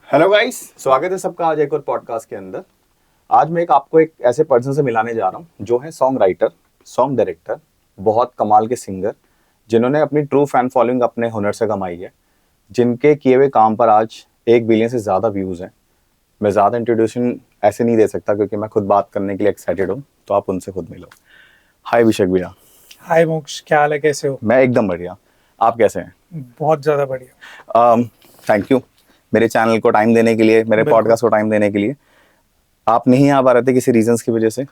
Hello guys, स्वागत है सबका आज एक और पॉडकास्ट के अंदर। आज मैं आपको एक ऐसे पर्सन से मिलाने जा रहा हूँ जो है सॉन्ग राइटर, सॉन्ग डायरेक्टर, बहुत कमाल के सिंगर, जिन्होंने अपनी ट्रू फैन फॉलोइंग अपने हुनर से कमाई है, जिनके किए हुए काम पर आज 1 बिलियन से ज़्यादा व्यूज़ हैं। मैं ज़्यादा इंट्रोड्यूशन ऐसे नहीं दे सकता क्योंकि मैं खुद बात करने के लिए एक्साइटेड हूँ, तो आप उनसे खुद मिलो। हाय अभिषेक भैया। हाय मोक्ष, क्या हाल है, कैसे हो? मैं एकदम बढ़िया, आप कैसे हैं? बहुत ज़्यादा बढ़िया। थैंक यू मेरे चैनल को टाइम देने के लिए, मेरे बिल्कुल। पॉडकास्ट को टाइम देने के लिए। आप नहीं आ पा रहे थे किसी रीजंस की वजह से,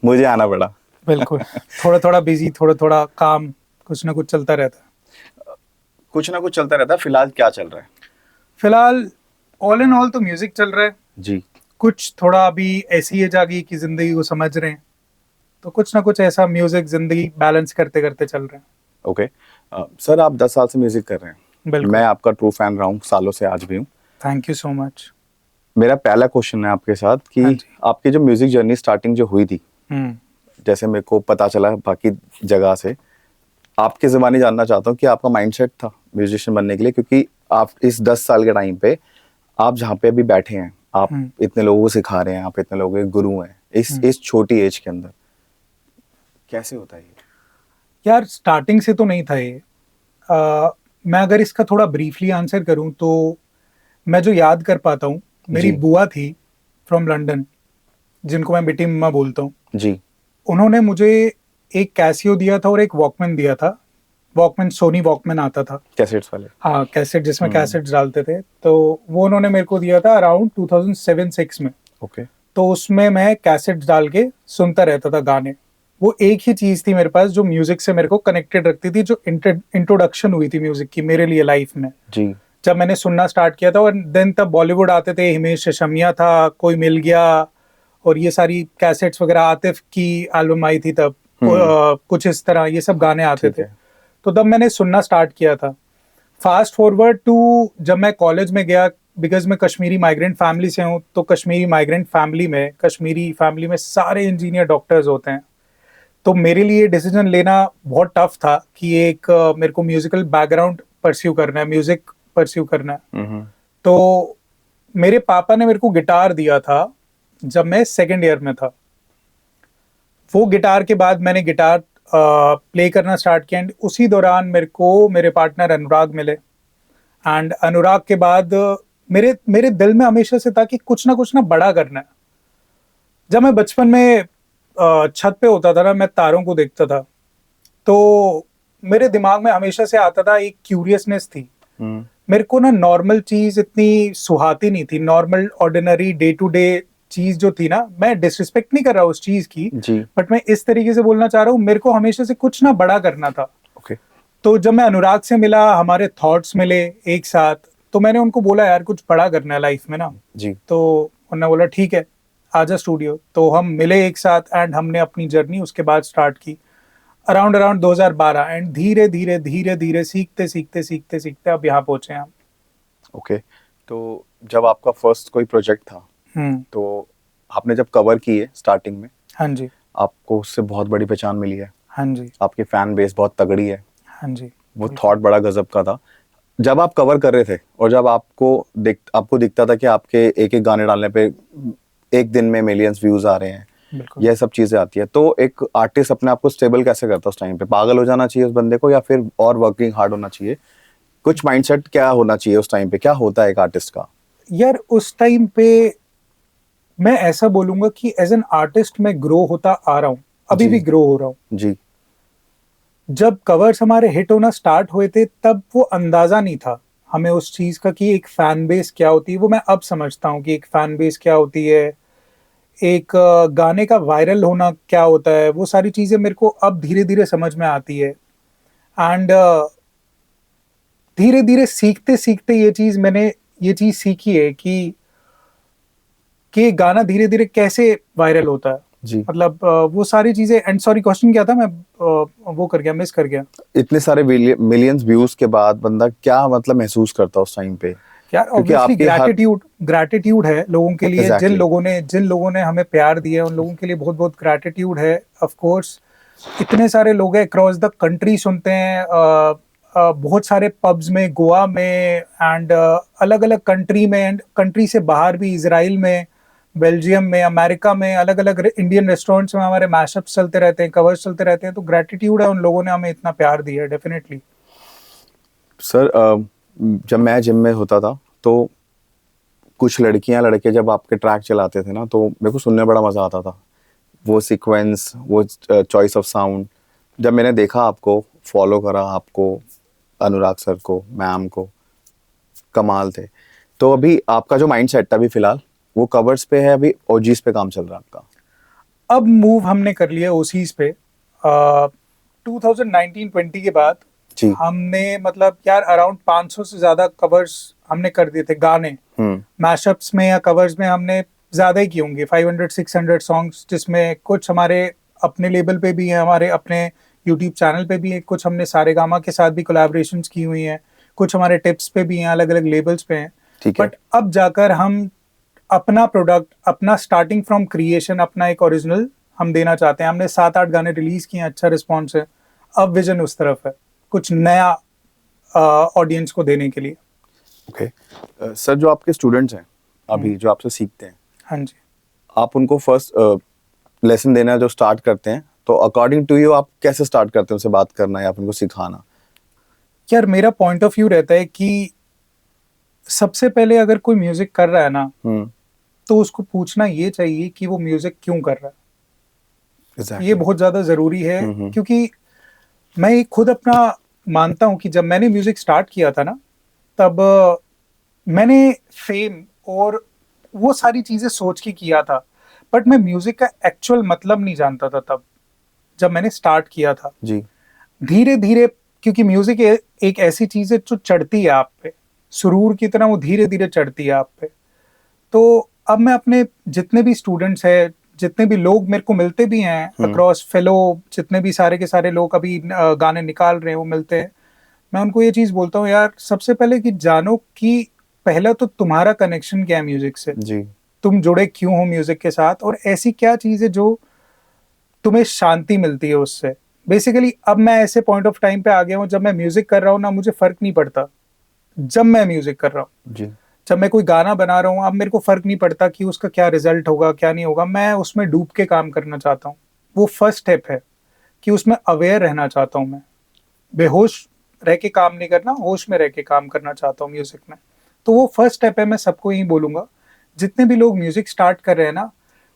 मुझे आना पड़ा। बिल्कुल। थोड़ा थोड़ा बिजी, थोड़ा थोड़ा काम, कुछ ना कुछ चलता रहता है। कुछ ना कुछ चलता रहता है। फिलहाल क्या चल रहा है? फिलहाल ऑल इन ऑल तो म्यूजिक चल रहा है जी। कुछ। थोड़ा अभी ऐसी एज आ गई कि जिंदगी को समझ रहे हैं, तो कुछ ना कुछ ऐसा म्यूजिक जिंदगी बैलेंस करते करते चल रहे हैं। ओके। सर, आप 10 साल से म्यूजिक कर रहे हैं। बिल्कुल। मैं आपका ट्रू फैन रहा हूँ सालों से, आज भी हूँ। Thank you so much. मेरा पहला क्वेश्चन है आपके साथ कि हाँ जी। आपकी जो म्यूजिक जर्नी स्टार्टिंग जो हुई थी, हम्म। जैसे मेरे को पता चला बाकी जगह से, आपके ज़बानी जानना चाहता हूँ कि आपका माइंडसेट था म्यूजिशियन बनने के लिए, क्योंकि आप इस 10 साल के टाइम पे आप जहाँ पे अभी बैठे हैं, आप इतने लोगों को सिखा रहे हैं, आप इतने लोगों के गुरु हैं इस छोटी एज के अंदर, कैसे होता है ये? यार, स्टार्टिंग से तो नहीं था ये। मैं अगर इसका थोड़ा ब्रीफली आंसर करूं तो मैं जो याद कर पाता हूँ, मेरी जी। बुआ थी फ्रॉम लंदन, जिनको मैं बेटी मम्मा बोलता हूँ। जी। उन्होंने मुझे एक कैसियो दिया था और एक वॉकमैन दिया था। वॉकमैन, सोनी वॉकमैन आता था। कैसेट्स वाले। हाँ, कैसेट, जिसमें कैसेट्स डालते थे। तो वो उन्होंने मेरे को दिया था अराउंड 2007-6 में। ओके। तो उसमें मैं कैसेट्स डाल के सुनता रहता था गाने। वो एक ही चीज थी मेरे पास जो म्यूजिक से मेरे को कनेक्टेड रखती थी, जो इंट्रोडक्शन हुई थी म्यूजिक की मेरे लिए लाइफ में। जी। जब मैंने सुनना स्टार्ट किया था, और देन तब बॉलीवुड आते थे, हिमेश रेशमिया था, कोई मिल गया, और ये सारी कैसेट्स वगैरह, आतिफ की एल्बम आई थी तब, कुछ इस तरह ये सब गाने आते थे। तो तब मैंने सुनना स्टार्ट किया था। फास्ट फॉरवर्ड टू जब मैं कॉलेज में गया, बिकॉज मैं कश्मीरी माइग्रेंट फैमिली से हूँ, तो कश्मीरी माइग्रेंट फैमिली में, कश्मीरी फैमिली में सारे इंजीनियर डॉक्टर्स होते हैं। तो मेरे लिए डिसीजन लेना बहुत टफ था कि एक मेरे को म्यूजिकल बैकग्राउंड परस्यू करना है, म्यूजिक परस्यू करना है। तो मेरे पापा ने मेरे को गिटार दिया था जब मैं सेकेंड ईयर में था। वो गिटार के बाद मैंने गिटार प्ले करना स्टार्ट किया, एंड उसी दौरान मेरे को मेरे पार्टनर अनुराग मिले। एंड अनुराग के बाद मेरे मेरे दिल में हमेशा से था कि कुछ ना बड़ा करना है। जब मैं बचपन में छत पे होता था ना, मैं तारों को देखता था, तो मेरे दिमाग में हमेशा से आता था, एक क्यूरियसनेस थी। मेरे को ना नॉर्मल चीज इतनी सुहाती नहीं थी। Normal ordinary day to day चीज जो थी ना, मैं डिसरिस्पेक्ट नहीं कर रहा उस चीज की, बट मैं इस तरीके से बोलना चाह रहा हूँ, मेरे को हमेशा से कुछ ना बड़ा करना था। ओके। तो जब मैं अनुराग से मिला, हमारे थॉट्स मिले एक साथ, तो मैंने उनको बोला, यार कुछ बड़ा करना है लाइफ में ना। जी। तो उन्होंने बोला ठीक है, आजा स्टूडियो। तो हम मिले एक साथ, एंड हमने अपनी जर्नी उसके बाद स्टार्ट की अराउंड 2012। एंड धीरे धीरे धीरे धीरे सीखते सीखते सीखते सीखते अब यहाँ पहुंचे हम। ओके। तो जब आपका फर्स्ट कोई प्रोजेक्ट था, तो आपने जब कवर किए स्टार्टिंग में, हाँ जी, आपको उससे बहुत बड़ी पहचान मिली है। हाँ जी, आपकी फैन बेस बहुत तगड़ी है। हाँ जी। वो थॉट बड़ा गजब का था। जब आप कवर कर रहे थे और जब आपको दिखता था कि आपके एक एक गाने डालने पे एक दिन में मिलियंस व्यूज आ रहे हैं, यह सब चीजें आती है, तो एक आर्टिस्ट अपने आप को स्टेबल कैसे करता है उस टाइम पे? पागल हो जाना चाहिए उस बंदे को, या फिर और वर्किंग हार्ड होना चाहिए? कुछ माइंडसेट क्या होना चाहिए उस टाइम पे? क्या होता है एक आर्टिस्ट का? यार, उस टाइम पे मैं ऐसा बोलूंगा कि एज एन आर्टिस्ट मैं ग्रो होता आ रहा हूँ, अभी भी ग्रो हो रहा हूँ। जी। जब कवर्स हमारे हिट होना स्टार्ट हुए थे, तब वो अंदाजा नहीं था हमें उस चीज का कि एक फैन बेस क्या होती है। वो मैं अब समझता हूँ कि एक फैन बेस क्या होती है, एक गाने का वायरल होना क्या होता है। वो सारी चीजें मेरे को अब धीरे धीरे समझ में आती है। एंड धीरे धीरे सीखते सीखते ये चीज सीखी है कि गाना धीरे धीरे कैसे वायरल होता है। जी। मतलब वो सारी चीजें। एंड सॉरी, क्वेश्चन क्या था? मैं वो कर गया, मिस कर गया। इतने सारे मिलियंस व्यूज के बाद बंदा क्या मतलब महसूस करता उस टाइम पे? यार, क्योंकि ऑब्वियसली आपकी हर ग्रैटिट्यूड है लोगों के लिए। Exactly. जिन लोगों ने हमें प्यार दिया, उन लोगों के लिए बहुत बहुत ग्रैटिट्यूड है। ऑफ कोर्स इतने सारे लोग हैं अक्रॉस द कंट्री सुनते हैं, बहुत सारे पब्स में, गोवा में एंड अलग अलग कंट्री में, एंड कंट्री से बाहर भी, इजराइल में, बेल्जियम में, अमेरिका में, अलग अलग इंडियन रेस्टोरेंट्स में हमारे मैशअप्स चलते रहते हैं, कवर्स चलते रहते हैं। तो ग्रेटिट्यूड है उन लोगों ने हमें इतना प्यार दिया है, डेफिनेटली। सर जब मैं जिम में होता था तो कुछ लड़कियां लड़के जब आपके ट्रैक चलाते थे ना, तो मेरे को सुनने में बड़ा मज़ा आता था। वो सीक्वेंस, वो चॉइस ऑफ साउंड, जब मैंने देखा आपको, फॉलो करा आपको, अनुराग सर को, मैम को, कमाल थे। तो अभी आपका जो माइंड सेट था अभी फिलहाल वो कवर्स पे है, अभी ओजीज पे काम चल रहा है आपका? अब मूव हमने कर लिया ओसीज पे। 2019-20 के बाद जी। हमने मतलब यार अराउंड 500 से ज्यादा कवर्स हमने कर दिए थे, गाने मैशअप्स में या कवर्स में हमने ज्यादा ही किए होंगे, 500-600 सॉन्ग्स, जिसमें कुछ हमारे अपने लेबल पे भी हैं, हमारे अपने यूट्यूब चैनल पे भी है, कुछ हमने सारेगामा के साथ भी कोलैबोरेशंस की हुई हैं, कुछ हमारे टिप्स पे भी हैं, अलग अलग लेबल्स पे हैं। ठीक है। बट अब जाकर हम अपना प्रोडक्ट, अपना स्टार्टिंग फ्रॉम क्रिएशन, अपना एक ओरिजिनल हम देना चाहते हैं। हमने 7-8 गाने रिलीज किए हैं, अच्छा रिस्पॉन्स है। अब विजन उस तरफ है, कुछ नया ऑडियंस को देने के लिए। ओके। सर जो आपके स्टूडेंट्स हैं अभी जो आपसे सीखते हैं, हाँ जी। आप उनको फर्स्ट लेसन देना जो स्टार्ट करते हैं, तो अकॉर्डिंग टू यू आप कैसे स्टार्ट करते हैं उनसे बात करना या फिर उनको सिखाना? यार मेरा पॉइंट ऑफ व्यू रहता है कि सबसे पहले अगर कोई म्यूजिक कर रहा है ना, तो उसको पूछना ये चाहिए कि वो म्यूजिक क्यों कर रहा है। Exactly. ये बहुत ज्यादा जरूरी है, क्योंकि मैं खुद अपना मानता हूँ कि जब मैंने म्यूजिक स्टार्ट किया था ना, तब मैंने फेम और वो सारी चीजें सोच के किया था, बट मैं म्यूजिक का एक्चुअल मतलब नहीं जानता था तब, जब मैंने स्टार्ट किया था। जी। धीरे धीरे, क्योंकि म्यूजिक एक ऐसी चीज है जो चढ़ती है आप पे, सुरूर की तरह वो धीरे धीरे चढ़ती है आप पे। तो अब मैं अपने जितने भी स्टूडेंट्स हैं, जितने भी लोग मेरे को मिलते भी हैं अक्रॉस फेलो, जितने भी सारे के सारे लोग अभी गाने निकाल रहे हैं वो मिलते हैं, मैं उनको ये चीज बोलता हूँ, यार सबसे पहले कि जानो कि पहला तो तुम्हारा कनेक्शन क्या है म्यूजिक से, जी। तुम जुड़े क्यों हो म्यूजिक के साथ, और ऐसी क्या चीज है जो तुम्हें शांति मिलती है उससे। बेसिकली अब मैं ऐसे पॉइंट ऑफ टाइम पे आ गया हूँ, जब मैं म्यूजिक कर रहा हूँ ना, मुझे फर्क नहीं पड़ता जब मैं म्यूजिक कर रहा हूँ, जी। जब मैं कोई गाना बना रहा हूँ, अब मेरे को फर्क नहीं पड़ता कि उसका क्या रिजल्ट होगा क्या नहीं होगा, मैं उसमें डूब के काम करना चाहता हूँ। वो फर्स्ट स्टेप है कि उसमें अवेयर रहना चाहता हूँ मैं, बेहोश रह के काम नहीं करना, होश में रह के काम करना चाहता हूँ म्यूजिक में। तो वो फर्स्ट स्टेप है, मैं सबको यही बोलूंगा, जितने भी लोग म्यूजिक स्टार्ट कर रहे हैं ना,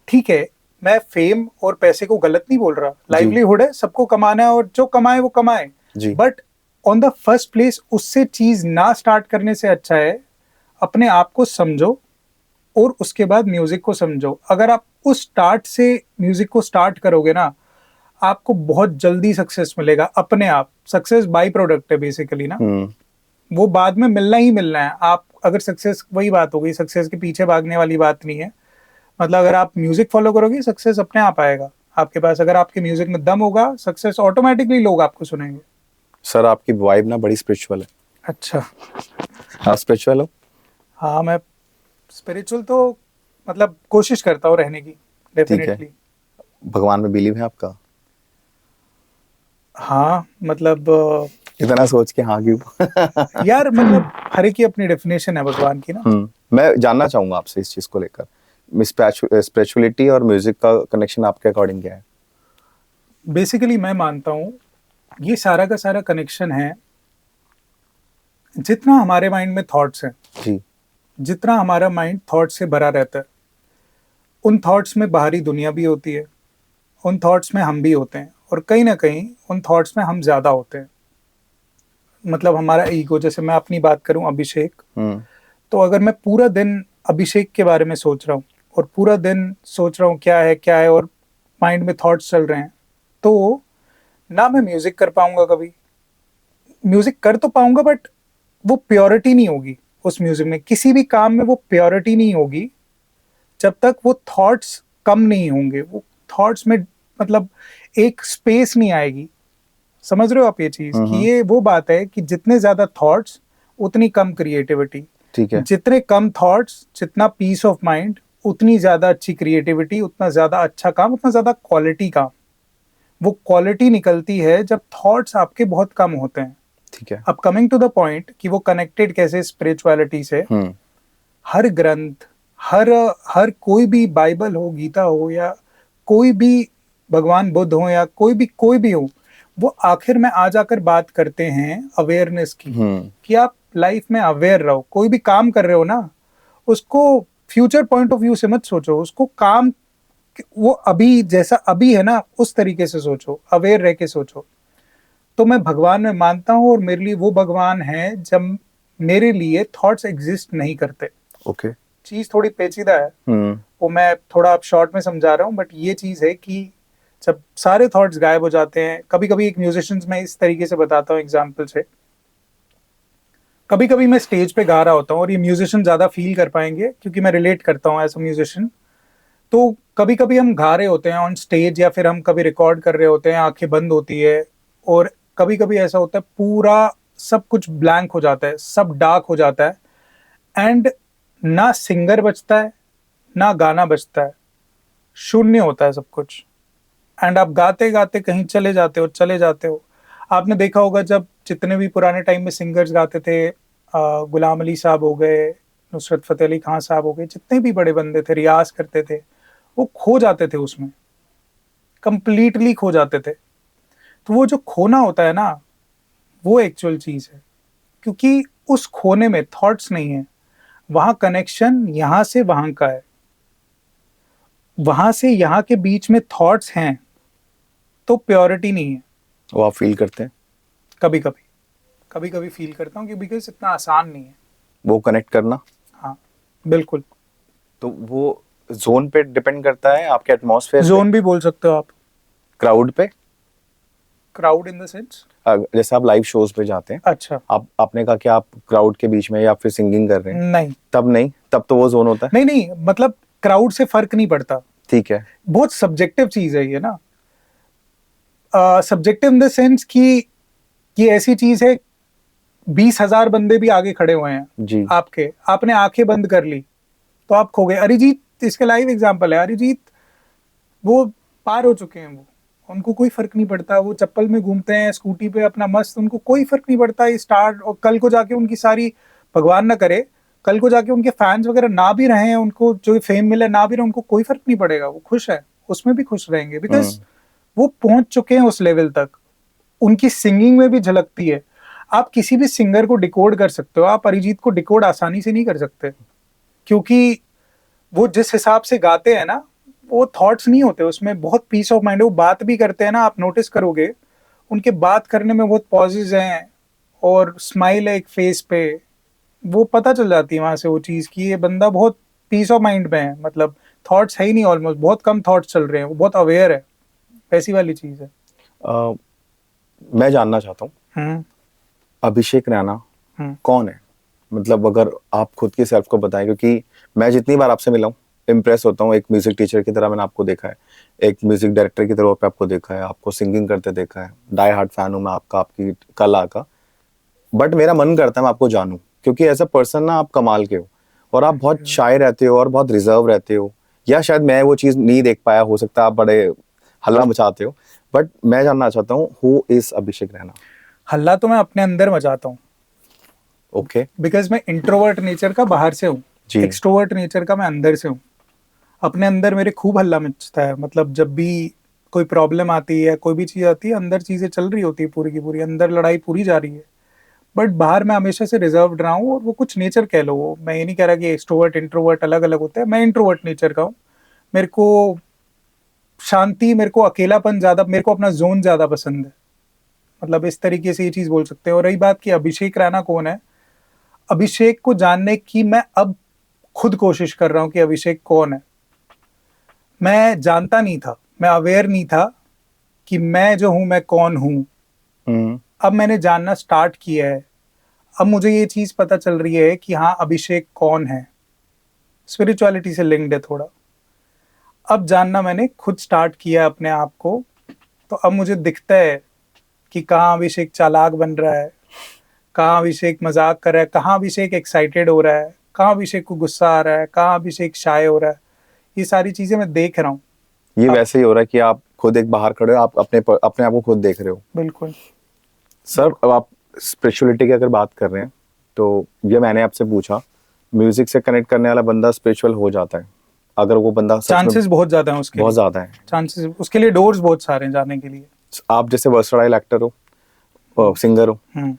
ठीक है, मैं फेम और पैसे को गलत नहीं बोल रहा, लाइवलीहुड है, सबको कमाना है, और जो कमाए वो कमाए, but on the first place उससे चीज ना स्टार्ट करने से अच्छा है अपने आप को समझो और उसके बाद म्यूजिक को समझो। अगर आप उस स्टार्ट से म्यूजिक को स्टार्ट करोगे ना, आपको बहुत जल्दी सक्सेस मिलेगा अपने आप। सक्सेस बाई प्रोडक्ट है बेसिकली ना, वो बाद में मिलना ही मिलना है। आप अगर सक्सेस, वही बात हो गई, सक्सेस के पीछे भागने वाली बात नहीं है। मतलब अगर आप म्यूजिक फॉलो करोगे, सक्सेस अपने आप आएगा आपके पास। अगर आपके म्यूजिक में दम होगा, सक्सेस ऑटोमेटिकली लोग आपको सुनेंगे। सर आपकी वाइब ना बड़ी स्पिरिचुअल है। अच्छा, आप स्पिरिचुअल हो? हाँ, मैं स्पिरिचुअल तो मतलब कोशिश करता हूँ रहने की, डेफिनेटली। भगवान में बिलीव है आपका? हाँ, मतलब इतना सोच के हाँ क्यों? यार मतलब हर एक की अपनी डेफिनेशन है भगवान की ना। मैं जानना चाहूंगा आपसे इस चीज को लेकर, स्पिरिचुअलिटी और म्यूजिक का कनेक्शन आपके अकॉर्डिंग क्या है? बेसिकली मैं मानता हूँ ये सारा का सारा कनेक्शन है, जितना हमारे माइंड में थॉट्स हैं जी। जितना हमारा माइंड थॉट से भरा रहता है, उन थॉट्स में बाहरी दुनिया भी होती है, उन थॉट्स में हम भी होते हैं, और कहीं ना कहीं उन थॉट्स में हम ज्यादा होते हैं। मतलब हमारा ईगो, जैसे मैं अपनी बात करूं, अभिषेक, तो अगर मैं पूरा दिन अभिषेक के बारे में सोच रहा हूँ और पूरा दिन सोच रहा हूँ क्या है और माइंड में थॉट्स चल रहे हैं, तो ना मैं म्यूजिक कर पाऊंगा कभी। म्यूजिक कर तो पाऊंगा, बट वो प्योरिटी नहीं होगी उस म्यूजिक में, किसी भी काम में वो प्योरिटी नहीं होगी जब तक वो थॉट्स कम नहीं होंगे। वो थॉट्स में मतलब एक स्पेस नहीं आएगी। समझ रहे हो आप ये चीज, कि ये वो बात है कि जितने ज्यादा थॉट्स उतनी कम क्रिएटिविटी। ठीक है। जितने कम थॉट्स, जितना पीस ऑफ माइंड, उतनी ज्यादा अच्छी क्रिएटिविटी, उतना ज्यादा अच्छा काम, उतना ज्यादा क्वालिटी काम। वो क्वालिटी निकलती है जब थॉट्स आपके बहुत कम होते हैं। ठीक है। अब कमिंग टू द पॉइंट कि वो कनेक्टेड कैसे स्पिरिचुअलिटी से, हर ग्रंथ, हर हर कोई भी बाइबल हो, गीता हो, या कोई भी भगवान बुद्ध हो, या कोई भी हो, वो आखिर में आ जाकर बात करते हैं अवेयरनेस की, कि आप लाइफ में अवेयर रहो। कोई भी काम कर रहे हो ना, उसको फ्यूचर पॉइंट ऑफ व्यू से मत सोचो, उसको काम वो अभी जैसा अभी है ना उस तरीके से सोचो, अवेयर रह के सोचो। तो मैं भगवान में मानता हूँ, और मेरे लिए वो भगवान है जब मेरे लिए थॉट्स एग्जिस्ट नहीं करते। ओके। चीज थोड़ी पेचीदा है, वो मैं थोड़ा अब शॉर्ट में समझा रहा हूँ, बट ये चीज है कि जब सारे थॉट्स गायब हो जाते हैं, कभी कभी एक म्यूजिशियंस में इस तरीके से बताता हूँ एग्जाम्पल से, कभी कभी मैं स्टेज पे गा रहा होता हूँ, और ये म्यूजिशियन ज्यादा फील कर पाएंगे क्योंकि मैं रिलेट करता हूँ एज अ म्यूजिशियन। तो कभी कभी हम गा रहे होते हैं ऑन स्टेज, या फिर हम कभी रिकॉर्ड कर रहे होते हैं, आंखें बंद होती है, और कभी कभी ऐसा होता है पूरा सब कुछ ब्लैंक हो जाता है, सब डार्क हो जाता है, एंड ना सिंगर बचता है ना गाना बचता है, शून्य होता है सब कुछ। एंड आप गाते गाते कहीं चले जाते हो। आपने देखा होगा जब जितने भी पुराने टाइम में सिंगर्स गाते थे, गुलाम अली साहब हो गए, नुसरत फतेह अली खान साहब हो गए, जितने भी बड़े बंदे थे रियाज करते थे, वो खो जाते थे उसमें, कंप्लीटली खो जाते थे। तो वो जो खोना होता है ना, वो एक्चुअल चीज है, क्योंकि उस खोने में थॉट्स नहीं है, वहां कनेक्शन यहां से वहां का है, वहां से यहाँ के बीच में थॉट्स हैं, तो प्योरिटी नहीं है। वो आप फील करते हैं? कभी कभी फील करता हूँ कि बिकॉज इतना आसान नहीं है वो कनेक्ट करना। हाँ बिल्कुल। तो वो जोन पे डिपेंड करता है, आपके एटमॉस्फेयर जोन भी बोल सकते हो आप। क्राउड पे? Crowd in the sense? जैसे आप लाइव शोज पे जाते हैं, अच्छा। आपने कहा कि आप क्राउड के बीच में या फिर सिंगिंग कर रहे हैं, नहीं, तब तो वो जोन होता है? नहीं, मतलब क्राउड से फर्क नहीं पड़ता। ठीक है। बहुत सब्जेक्टिव चीज है ये ना, सब्जेक्टिव इन द सेंस कि ये ऐसी चीज है, 20,000 बंदे भी आगे खड़े हुए हैं जी। आपने आंखें बंद कर ली तो आप खो गए। अरिजीत इसके लाइव एग्जांपल है। अरिजीत वो पार हो चुके हैं, वो उनको कोई फर्क नहीं पड़ता, वो चप्पल में घूमते हैं, स्कूटी पे अपना मस्त, उनको कोई फर्क नहीं पड़ता ये स्टार। और कल को जाके उनकी सारी, भगवान ना करे, कल को जाके उनके फैंस वगैरह ना भी रहे हैं, उनको जो फेम मिले ना भी रहे, उनको कोई फर्क नहीं पड़ेगा, वो खुश है, उसमें भी खुश रहेंगे, बिकॉज वो पहुंच चुके हैं उस लेवल तक। उनकी सिंगिंग में भी झलकती है। आप किसी भी सिंगर को डिकोड कर सकते हो, आप अरिजीत को डिकोड आसानी से नहीं कर सकते, क्योंकि वो जिस हिसाब से गाते हैं ना, वो थॉट्स नहीं होते उसमें, बहुत पीस ऑफ माइंड। वो बात भी करते हैं ना, आप नोटिस करोगे उनके बात करने में बहुत पॉजेज हैं, और स्माइल है एक फेस पे, वो पता चल जाती है वहां से वो चीज कि ये बंदा बहुत पीस ऑफ माइंड में है, मतलब थॉट्स है ही नहीं, ऑलमोस्ट बहुत कम थॉट्स चल रहे हैं, वो बहुत अवेयर है, वैसी वाली चीज है। मैं जानना चाहता हूँ, अभिषेक रैना कौन है? मतलब अगर आप खुद की सेल्फ को बताएं, क्योंकि मैं जितनी बार आपसे मिला हूँ इम्प्रेस होता हूँ। एक म्यूजिक टीचर की तरह मैंने आपको देखा है, एक म्यूजिक डायरेक्टर की तरह पे आपको देखा है, आपको सिंगिंग करते देखा है, डाई हार्ड फैन हूँ मैं आपका, आपकी कला का। बट मेरा मन करता है मैं आपको जानूं, क्योंकि एज अ पर्सन ना आप कमाल के हो, और आप बहुत शाय रहते हो और बहुत रिजर्व रहते हो, या शायद मैं वो चीज नहीं देख पाया, हो सकता है आप बड़े हल्ला मचाते हो। बट मैं जानना चाहता हूँ, हु इज अभिषेक रैना? हल्ला तो मैं अपने अंदर मचाता हूँ, ओके, बिकॉज मैं इंट्रोवर्ट नेचर का बाहर से हूँ, एक्सट्रोवर्ट नेचर का मैं अंदर से हूँ। अपने अंदर मेरे खूब हल्ला मचता है, मतलब जब भी कोई प्रॉब्लम आती है, कोई भी चीज आती है, अंदर चीजें चल रही होती है पूरी की पूरी, अंदर लड़ाई पूरी जा रही है। बट बाहर मैं हमेशा से रिजर्व्ड रहा हूँ, और वो कुछ नेचर कह लो, वो मैं ये नहीं कह रहा कि एक्सट्रोवर्ट इंट्रोवर्ट अलग अलग होते हैं, मैं इंट्रोवर्ट नेचर का हूँ। मेरे को शांति, मेरे को अकेलापन ज्यादा, मेरे को अपना जोन ज्यादा पसंद है, मतलब इस तरीके से ये चीज बोल सकते हैं। और रही बात कि अभिषेक रैना कौन है, अभिषेक को जानने की मैं अब खुद कोशिश कर रहा हूँ कि अभिषेक कौन है। मैं जानता नहीं था, मैं अवेयर नहीं था कि मैं जो हूं मैं कौन हूं। अब मैंने जानना स्टार्ट किया है, अब मुझे ये चीज पता चल रही है कि हाँ अभिषेक कौन है, स्पिरिचुअलिटी से लिंक्ड है थोड़ा। अब जानना मैंने खुद स्टार्ट किया अपने आप को, तो अब मुझे दिखता है कि कहाँ अभिषेक चालाक बन रहा है, कहाँ अभिषेक मजाक कर रहा है, कहाँ अभिषेक एक्साइटेड हो रहा है, कहाँ अभिषेक को गुस्सा आ रहा है, कहाँ अभिषेक शाय हो रहा है। ये सारी चीजें मैं देख रहा हूँ। ये वैसे ही हो रहा है कि आप खुद एक बाहर खड़े हो, आप अपने आप को खुद देख रहे हो। बिल्कुल सर, अब आप स्पिरिचुअलिटी की अगर बात कर रहे हैं तो ये मैंने आपसे पूछा, म्यूजिक से कनेक्ट करने वाला बंदा स्पिरिचुअल हो जाता है अगर वो बंदा सच में, चांसेस बहुत ज्यादा हैं उसके बहुत लिए, ज्यादा है। चांसेस उसके लिए, डोर्स बहुत सारे हैं जाने के लिए। आप जैसे वर्सटाइल एक्टर हो, सिंगर हो, हम्म।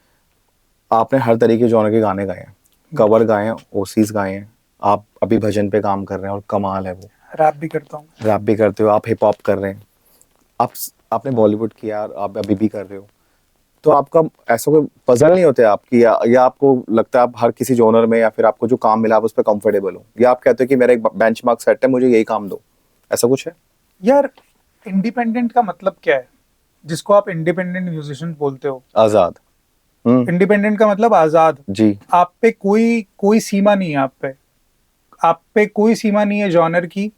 आपने हर तरीके के जॉनर के गाने गाए हैं, कवर गाए हैं, ओसीज गाए हैं, आप अभी भजन पे काम कर रहे हैं और कमाल है वो। रैप भी करता हूँ। रैप भी करते हो, आप हिप हॉप कर रहे हैं, आपने बॉलीवुड किया, आप अभी भी कर रहे हो, तो आपका ऐसा कोई पजल नहीं होते आपकी, या आपको लगता है आप हर किसी जॉनर में या फिर आपको जो काम मिला आप उस पर कंफर्टेबल हो, या आप कहते हो कि मेरा एक बेंचमार्क सेट है, मुझे यही काम दो, ऐसा कुछ है? यार इंडिपेंडेंट का मतलब क्या है, जिसको आप इंडिपेंडेंट म्यूजिशियन बोलते हो? आजाद। इंडिपेंडेंट का मतलब आजाद। जी। आप पे कोई कोई सीमा नहीं है, आप पे कोई सीमा नहीं है जॉनर की,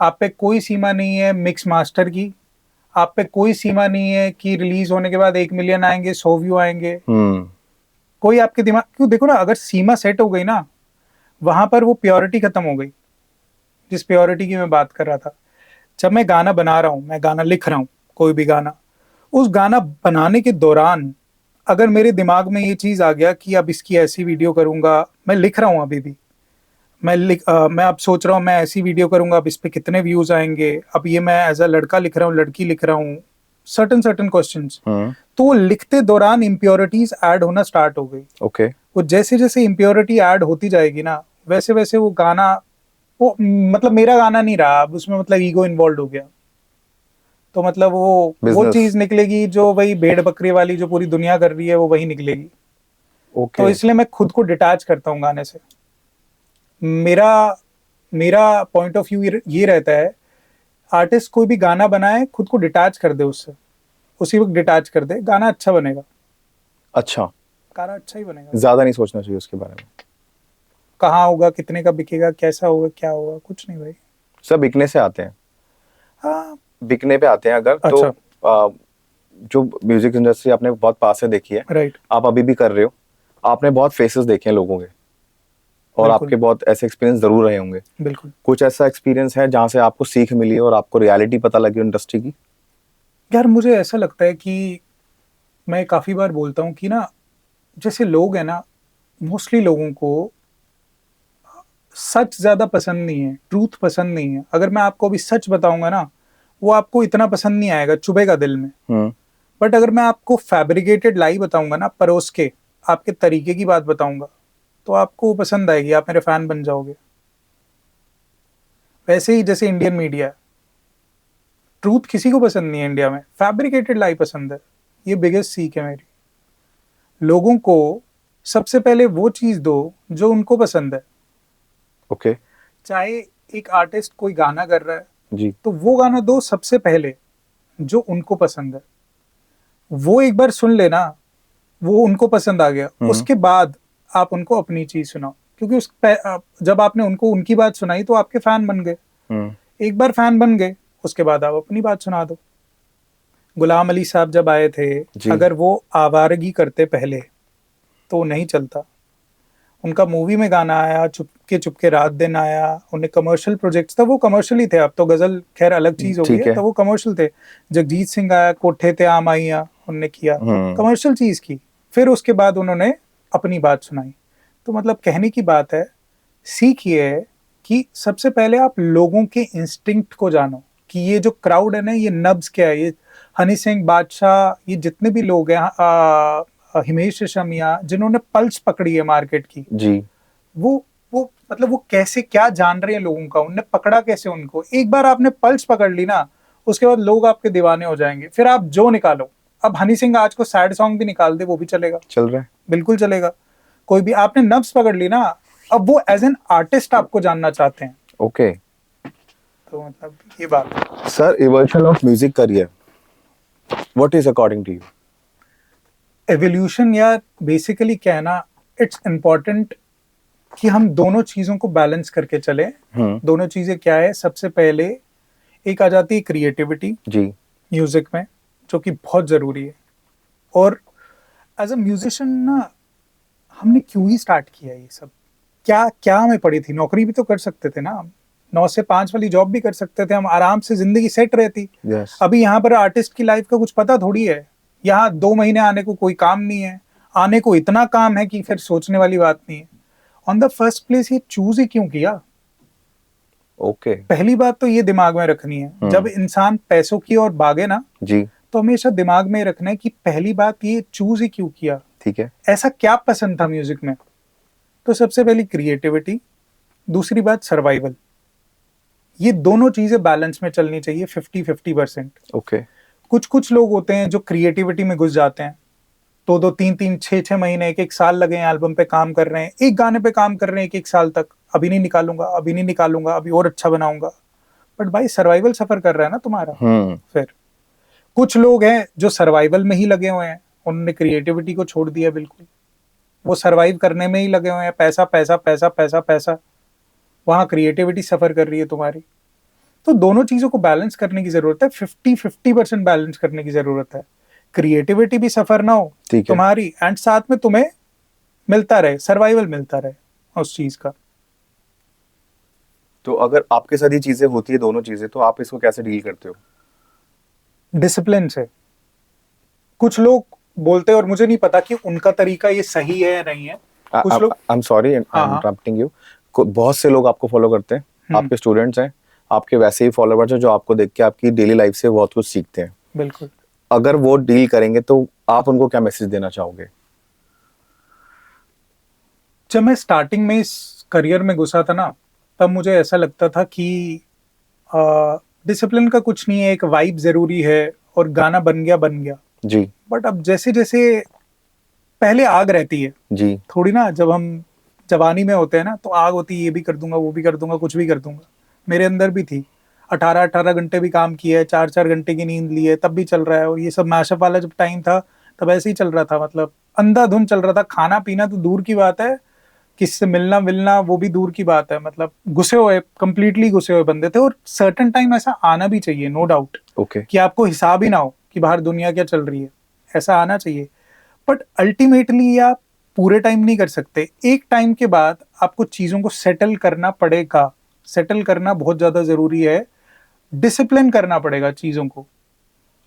आप पे कोई सीमा नहीं है मिक्स मास्टर की, आप पे कोई सीमा नहीं है कि रिलीज होने के बाद 1 मिलियन आएंगे, 100 व्यू आएंगे। कोई आपके दिमाग, क्यों देखो ना, अगर सीमा सेट हो गई ना, वहां पर वो प्योरिटी खत्म हो गई, जिस प्योरिटी की मैं बात कर रहा था। जब मैं गाना बना रहा हूँ, मैं गाना लिख रहा हूँ, कोई भी गाना, उस गाना बनाने के दौरान अगर मेरे दिमाग में ये चीज आ गया कि अब इसकी ऐसी वीडियो करूंगा, मैं लिख रहा हूँ अभी भी, मैं अब सोच रहा हूँ मैं ऐसी वीडियो करूंगा, अब इस पे कितने व्यूज आएंगे, अब ये मैं एज अ लड़का लिख रहा हूँ, लड़की लिख रहा हूँ, सर्टन सर्टन क्वेश्चंस, तो वो लिखते दौरान इम्प्योरिटीज ऐड होना स्टार्ट हो गई। ओके। वो जैसे जैसे इम्प्योरिटी ऐड होती जाएगी ना, वैसे वैसे वो गाना, वो मतलब मेरा गाना नहीं रहा अब, उसमें मतलब ईगो इन्वॉल्व हो गया। तो मतलब वो Business. चीज निकलेगी जो वही भेड़ बकरी वाली जो पूरी दुनिया कर रही है, वो वही निकलेगी। ओके। तो इसलिए मैं खुद को डिटैच करता हूँ गाने से। मेरा मेरा पॉइंट ऑफ व्यू ये रहता है, आर्टिस्ट कोई भी गाना बनाए, खुद को डिटैच कर दे उससे, उसी वक्त डिटैच कर दे, गाना अच्छा बनेगा। अच्छा, गाना अच्छा ही बनेगा। ज्यादा नहीं सोचना चाहिए उसके बारे में। कहाँ होगा, कितने का बिकेगा, कैसा होगा, क्या होगा, कुछ नहीं भाई। सब बिकने से आते हैं, हाँ। बिकने पे आते हैं अगर। अच्छा। तो जो म्यूजिक इंडस्ट्री आपने बहुत पास से देखी है, राइट। आप अभी भी कर रहे हो, आपने बहुत फेसेस देखे हैं लोगों के, और बिल्कुल। आपके बहुत ऐसे एक्सपीरियंस जरूर रहे होंगे। बिल्कुल। कुछ ऐसा एक्सपीरियंस है जहाँ से आपको सीख मिली और आपको रियलिटी पता लगी इंडस्ट्री की? यार मुझे ऐसा लगता है कि मैं काफी बार बोलता हूँ कि ना, जैसे लोग हैं ना, मोस्टली लोगों को सच ज्यादा पसंद नहीं है, ट्रूथ पसंद नहीं है। अगर मैं आपको अभी सच बताऊंगा ना, वो आपको इतना पसंद नहीं आएगा, चुभेगा दिल में। बट अगर मैं आपको फैब्रिकेटेड लाई बताऊंगा ना, परोस के आपके तरीके की बात बताऊंगा, तो आपको पसंद आएगी, आप मेरे फैन बन जाओगे। वैसे ही जैसे इंडियन मीडिया, ट्रूथ किसी को पसंद नहीं है इंडिया में, फैब्रिकेटेड लाई पसंद है। ये बिगेस्ट सीख है मेरी। लोगों को सबसे पहले वो चीज दो जो उनको पसंद है। ओके। चाहे एक आर्टिस्ट कोई गाना कर रहा है, जी। तो वो गाना दो सबसे पहले जो उनको पसंद है। वो एक बार सुन लेना, वो उनको पसंद आ गया, उसके बाद आप उनको अपनी चीज सुनाओ। क्योंकि जब आपने उनको उनकी बात सुनाई तो आपके फैन बन गए। एक बार फैन बन गए, उसके बाद आप अपनी बात सुना दो। गुलाम अली साहब जब आए थे, अगर वो आवारगी करते पहले तो नहीं चलता। उनका मूवी में गाना आया, चुपके रात दिन आया, उन्हें कमर्शियल प्रोजेक्ट्स था, वो कमर्शियल ही थे। अब तो गजल खैर अलग चीज हो गई है, तो वो कमर्शियल थे। जगजीत सिंह आया, कोठे ते आम आइया उन्होंने किया, कमर्शियल चीज की। फिर उसके बाद उन्होंने अपनी बात सुनाई। तो मतलब कहने की बात है, सीख ये है कि सबसे पहले आप लोगों के इंस्टिंक्ट को जानो, कि ये जो क्राउड है ना, ये नब्ज क्या है। ये हनी सिंह, बादशाह, ये जितने भी लोग हैं, हिमेश रेशमिया, जिन्होंने पल्स पकड़ी है मार्केट की जी, वो मतलब वो कैसे क्या जान रहे हैं लोगों का, उनने पकड़ा कैसे उनको। एक बार आपने पल्स पकड़ ली ना, उसके बाद लोग आपके दीवाने हो जाएंगे। फिर आप जो निकालो, अब हनी सिंह आज को सैड सॉन्ग भी निकाल दे, वो भी चलेगा, चल रहा है, बिल्कुल चलेगा। कोई भी, आपने नब्ज पकड़ ली ना, अब वो एज एन आर्टिस्ट आपको जानना चाहते हैं। ओके। तो मतलब ये बात। Sir, evolution of music career, what is according to you? Evolution यार बेसिकली क्या है ना, इट्स इम्पोर्टेंट कि हम दोनों चीजों को बैलेंस करके चले। दोनों चीजें क्या है, सबसे पहले एक आ जाती है क्रिएटिविटी जी म्यूजिक में, जो कि बहुत जरूरी है। और एज अ म्यूजिशियन ना, हमने क्यों ही स्टार्ट किया ये सब? क्या क्या हमें पड़ी थी? नौकरी भी तो कर सकते थे ना हम, 9 से 5 वाली जॉब भी कर सकते थे हम, आराम से जिंदगी सेट रहती। yes. अभी यहाँ पर आर्टिस्ट की लाइफ का कुछ पता थोड़ी है। यहाँ 2 महीने आने को कोई काम नहीं है, आने को इतना काम है कि फिर सोचने वाली बात नहीं है। ऑन द फर्स्ट प्लेस ये चूज ही क्यों किया? ओके। पहली बात तो ये दिमाग में रखनी है, जब इंसान पैसों की ओर भागे ना, जी। तो हमेशा दिमाग में रखना है कि पहली बात ये चूज ही क्यों किया, ठीक है। ऐसा क्या पसंद था म्यूजिक में। तो सबसे पहली क्रिएटिविटी, दूसरी बात सर्वाइवल। ये दोनों चीजें बैलेंस में चलनी चाहिए, 50-50%। ओके। कुछ कुछ लोग होते हैं जो क्रिएटिविटी में घुस जाते हैं, 2-2, 3-3, 6-6 महीने, 1-1 साल लगे हैं एल्बम पे काम कर रहे हैं, एक गाने पे काम कर रहे हैं 1-1 साल तक, अभी नहीं निकालूंगा, अभी नहीं निकालूंगा, अभी और अच्छा बनाऊंगा। बट भाई सर्वाइवल सफर कर रहा है ना तुम्हारा। फिर कुछ लोग हैं जो सर्वाइवल में ही लगे हुए हैं, उन्होंने क्रिएटिविटी को छोड़ दिया बिल्कुल, वो सर्वाइव करने में ही लगे हुए हैं, पैसा पैसा पैसा पैसा पैसा, वहां क्रिएटिविटी सफर कर रही है तुम्हारी। तो दोनों चीजों को बैलेंस करने की जरूरत है, 50-50% बैलेंस करने की जरूरत है। क्रिएटिविटी भी सफर ना हो तुम्हारी, एंड साथ में तुम्हें मिलता रहे, सर्वाइवल मिलता रहे उस चीज का। तो अगर आपके साथ ये चीजें होती है, दोनों चीजें, तो आप इसको कैसे डील करते हो? डिसिप्लिन से। कुछ लोग बोलते हैं और मुझे नहीं पता कि उनका तरीका ये सही है या नहीं है। कुछ लोग, I am sorry interrupting you, बहुत से लोग आपको फॉलो करते हैं, आपके स्टूडेंट्स हैं, आपके वैसे ही फॉलोवर्स हैं जो आपको देख के आपकी डेली लाइफ से बहुत कुछ सीखते हैं। बिल्कुल। अगर वो डील करेंगे तो आप उनको क्या मैसेज देना चाहोगे? जब मैं स्टार्टिंग में इस करियर में घुसा था ना, तब मुझे ऐसा लगता था कि डिसिप्लिन का कुछ नहीं है, एक वाइब जरूरी है, और गाना बन गया जी। बट अब जैसे जैसे पहले आग रहती है जी। थोड़ी ना, जब हम जवानी में होते हैं ना, तो आग होती है, ये भी कर दूंगा, वो भी कर दूंगा, कुछ भी कर दूंगा। मेरे अंदर भी थी, 18-18 घंटे भी काम किया है, 4-4 घंटे की नींद ली है, तब भी चल रहा है। और ये सब मैशअप वाला जब टाइम था, तब ऐसे ही चल रहा था, मतलब अंधाधुंध चल रहा था। खाना पीना तो दूर की बात है, किससे मिलना मिलना वो भी दूर की बात है, मतलब घुसे हुए, कंप्लीटली घुसे हुए बंदे थे। और सर्टेन टाइम ऐसा आना भी चाहिए, नो डाउट, कि आपको हिसाब ही ना हो कि बाहर दुनिया क्या चल रही है, ऐसा आना चाहिए। बट अल्टीमेटली आप पूरे टाइम नहीं कर सकते, एक टाइम के बाद आपको चीजों को सेटल करना पड़ेगा। सेटल करना बहुत ज्यादा जरूरी है, डिसिप्लिन करना पड़ेगा चीजों को।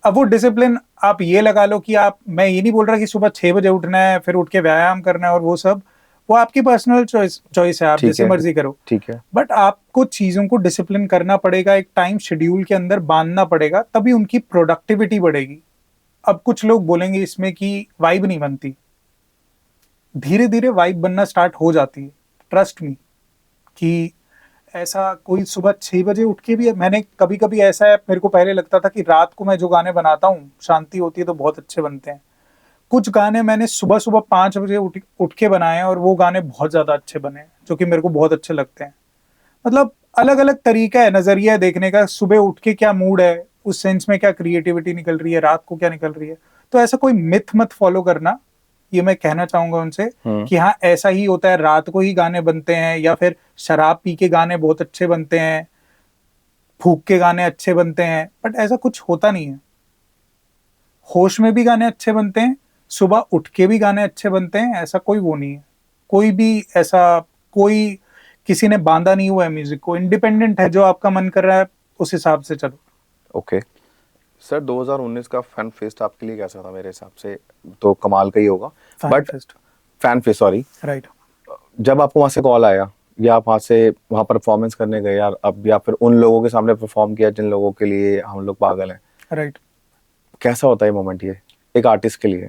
अब वो डिसिप्लिन आप ये लगा लो कि आप, मैं ये नहीं बोल रहा कि सुबह 6 बजे उठना है, फिर उठ के व्यायाम करना है, और वो सब, वो आपकी पर्सनल चॉइस है, आप जैसे मर्जी करो। ठीक है। बट आपको चीजों को डिसिप्लिन करना पड़ेगा, एक टाइम शेड्यूल के अंदर बांधना पड़ेगा, तभी उनकी प्रोडक्टिविटी बढ़ेगी। अब कुछ लोग बोलेंगे इसमें कि वाइब नहीं बनती, धीरे धीरे वाइब बनना स्टार्ट हो जाती है, ट्रस्ट मी। कि ऐसा कोई सुबह 6 बजे उठ के भी, मैंने कभी कभी ऐसा है, मेरे को पहले लगता था कि रात को मैं जो गाने बनाता हूँ, शांति होती है तो बहुत अच्छे बनते हैं। कुछ गाने मैंने सुबह सुबह 5 बजे उठ के बनाए हैं, और वो गाने बहुत ज्यादा अच्छे बने हैं, जो कि मेरे को बहुत अच्छे लगते हैं। मतलब अलग अलग तरीका है, नजरिया है देखने का, सुबह उठ के क्या मूड है, उस सेंस में क्या क्रिएटिविटी निकल रही है, रात को क्या निकल रही है। तो ऐसा कोई मिथ मत फॉलो करना, ये मैं कहना चाहूंगा उनसे, कि हाँ ऐसा ही होता है, रात को ही गाने बनते हैं, या फिर शराब पी के गाने बहुत अच्छे बनते हैं, फूक के गाने अच्छे बनते हैं। बट ऐसा कुछ होता नहीं है, होश में भी गाने अच्छे बनते हैं, सुबह उठ के भी गाने अच्छे बनते हैं, ऐसा कोई वो नहीं है। कोई भी ऐसा, कोई किसी ने बांधा नहीं हुआ है म्यूजिक को, इंडिपेंडेंट है, जो आपका मन कर रहा है उस हिसाब से चलो। ओके सर, 2019 का फैन फेस्ट आपके लिए कैसा था? मेरे हिसाब से तो कमाल का ही होगा। But fan fest, sorry, right. जब आपको वहां से कॉल आया, या आप वहां परफॉर्मेंस करने गए यार अब, या फिर उन लोगों के सामने परफॉर्म किया जिन लोगों के लिए हम लोग पागल हैं, राइट। कैसा होता है मोमेंट ये एक आर्टिस्ट के लिए?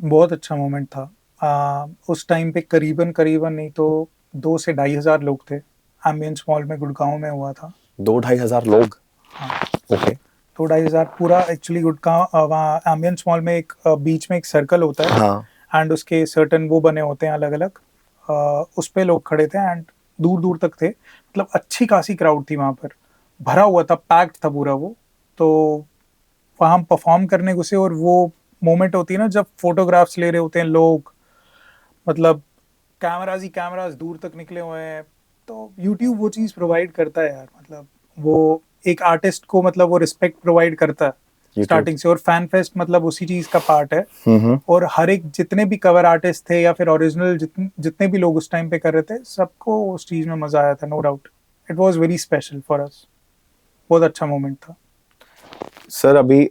बहुत अच्छा मोमेंट था। उस टाइम पे करीबन करीबन नहीं तो 2 से 2,500 लोग थे, एम्बियंस मॉल में गुड़गांव में हुआ था। 2-2,500 लोग? हाँ। ओके। 2-2,500 पूरा, एक्चुअली गुड़गांव, वहाँ एम्बियंस मॉल में एक बीच में एक सर्कल होता है। हाँ। एंड उसके सर्टन वो बने होते हैं अलग अलग, उस पे लोग खड़े थे, एंड दूर दूर तक थे, मतलब अच्छी खासी क्राउड थी वहाँ पर, भरा हुआ था, पैक्ड था पूरा वो। तो वहाँ हम परफॉर्म करने घुसे, और वो मोमेंट होती है ना जब फोटोग्राफ्स ले रहे होते हैं लोग, मतलब कैमराज ही कैमराज दूर तक निकले हुए हैं। तो यूट्यूब वो चीज़ प्रोवाइड करता है यार, मतलब वो एक आर्टिस्ट को, मतलब वो रिस्पेक्ट प्रोवाइड करता है स्टार्टिंग से। और फैन फेस्ट मतलब उसी चीज का पार्ट है। और हर एक, जितने भी कवर आर्टिस्ट थे या फिर ओरिजिनल जितने भी लोग उस टाइम पे कर रहे थे, सबको उस चीज में मजा आया था, no doubt. It was very special for us, बहुत अच्छा मोमेंट था। सर अभी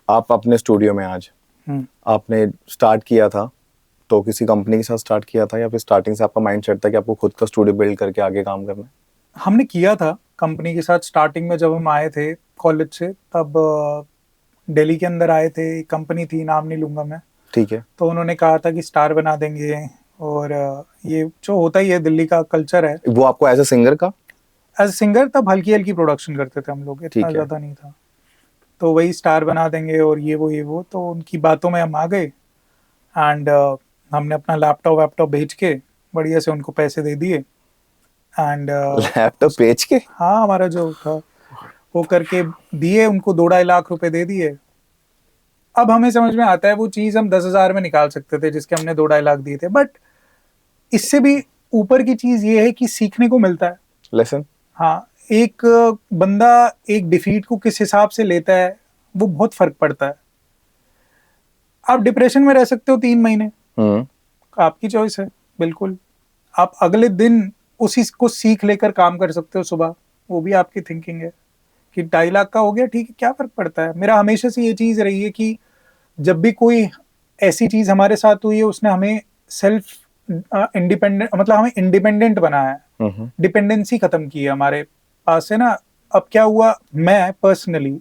आप अपने स्टूडियो में आज आपने स्टार्ट किया था तो किसी कंपनी के साथ स्टार्ट किया था या फिर स्टार्टिंग से आपका माइंड सेट था कि आपको खुद का स्टूडियो बिल्ड करके आगे काम करना है? हमने किया था कंपनी के साथ स्टार्टिंग में, जब हम आए थे कॉलेज से, तब दिल्ली के अंदर आए थे। कंपनी थी, नाम नहीं लूंगा मैं। ठीक है। तो उन्होंने कहा था कि स्टार बना देंगे, और ये जो होता ही है, दिल्ली का कल्चर है। वो आपको एज ए सिंगर का? एज सिंगर तब हल्की हल्की प्रोडक्शन करते थे हम लोग, ठीक इतना है। ज़्यादा नहीं था। तो वही स्टार बना देंगे और ये वो, तो उनकी बातों में हम आ गए। एंड हमने अपना लैपटॉप वैपटॉप बेच के बढ़िया से उनको पैसे दे दिए। एंड लैपटॉप बेच के? हाँ, हमारा जो था वो करके दिए उनको, 2-2.5 लाख रुपए दे दिए। अब हमें समझ में आता है वो चीज़ हम 10,000 में निकाल सकते थे जिसके हमने 2-2.5 लाख दिए थे। बट इससे भी ऊपर की चीज़ ये है कि सीखने को मिलता है। लेसन। हाँ, एक बंदा एक डिफीट को किस हिसाब से लेता है, वो बहुत फर्क पड़ता है। आप डिप्रेशन में रह सकते हो 3 महीने, आपकी चॉइस है, बिल्कुल। आप अगले दिन उसी को सीख लेकर काम कर सकते हो सुबह, वो भी आपकी थिंकिंग है। कि 2.5 लाख का हो गया, ठीक है, क्या फर्क पड़ता है। मेरा हमेशा से ये चीज रही है कि जब भी कोई ऐसी चीज हमारे साथ हुई है, उसने हमें सेल्फ इंडिपेंडेंट, मतलब हमें इंडिपेंडेंट बनाया है, डिपेंडेंसी खत्म की है हमारे पास से ना। अब क्या हुआ, मैं पर्सनली,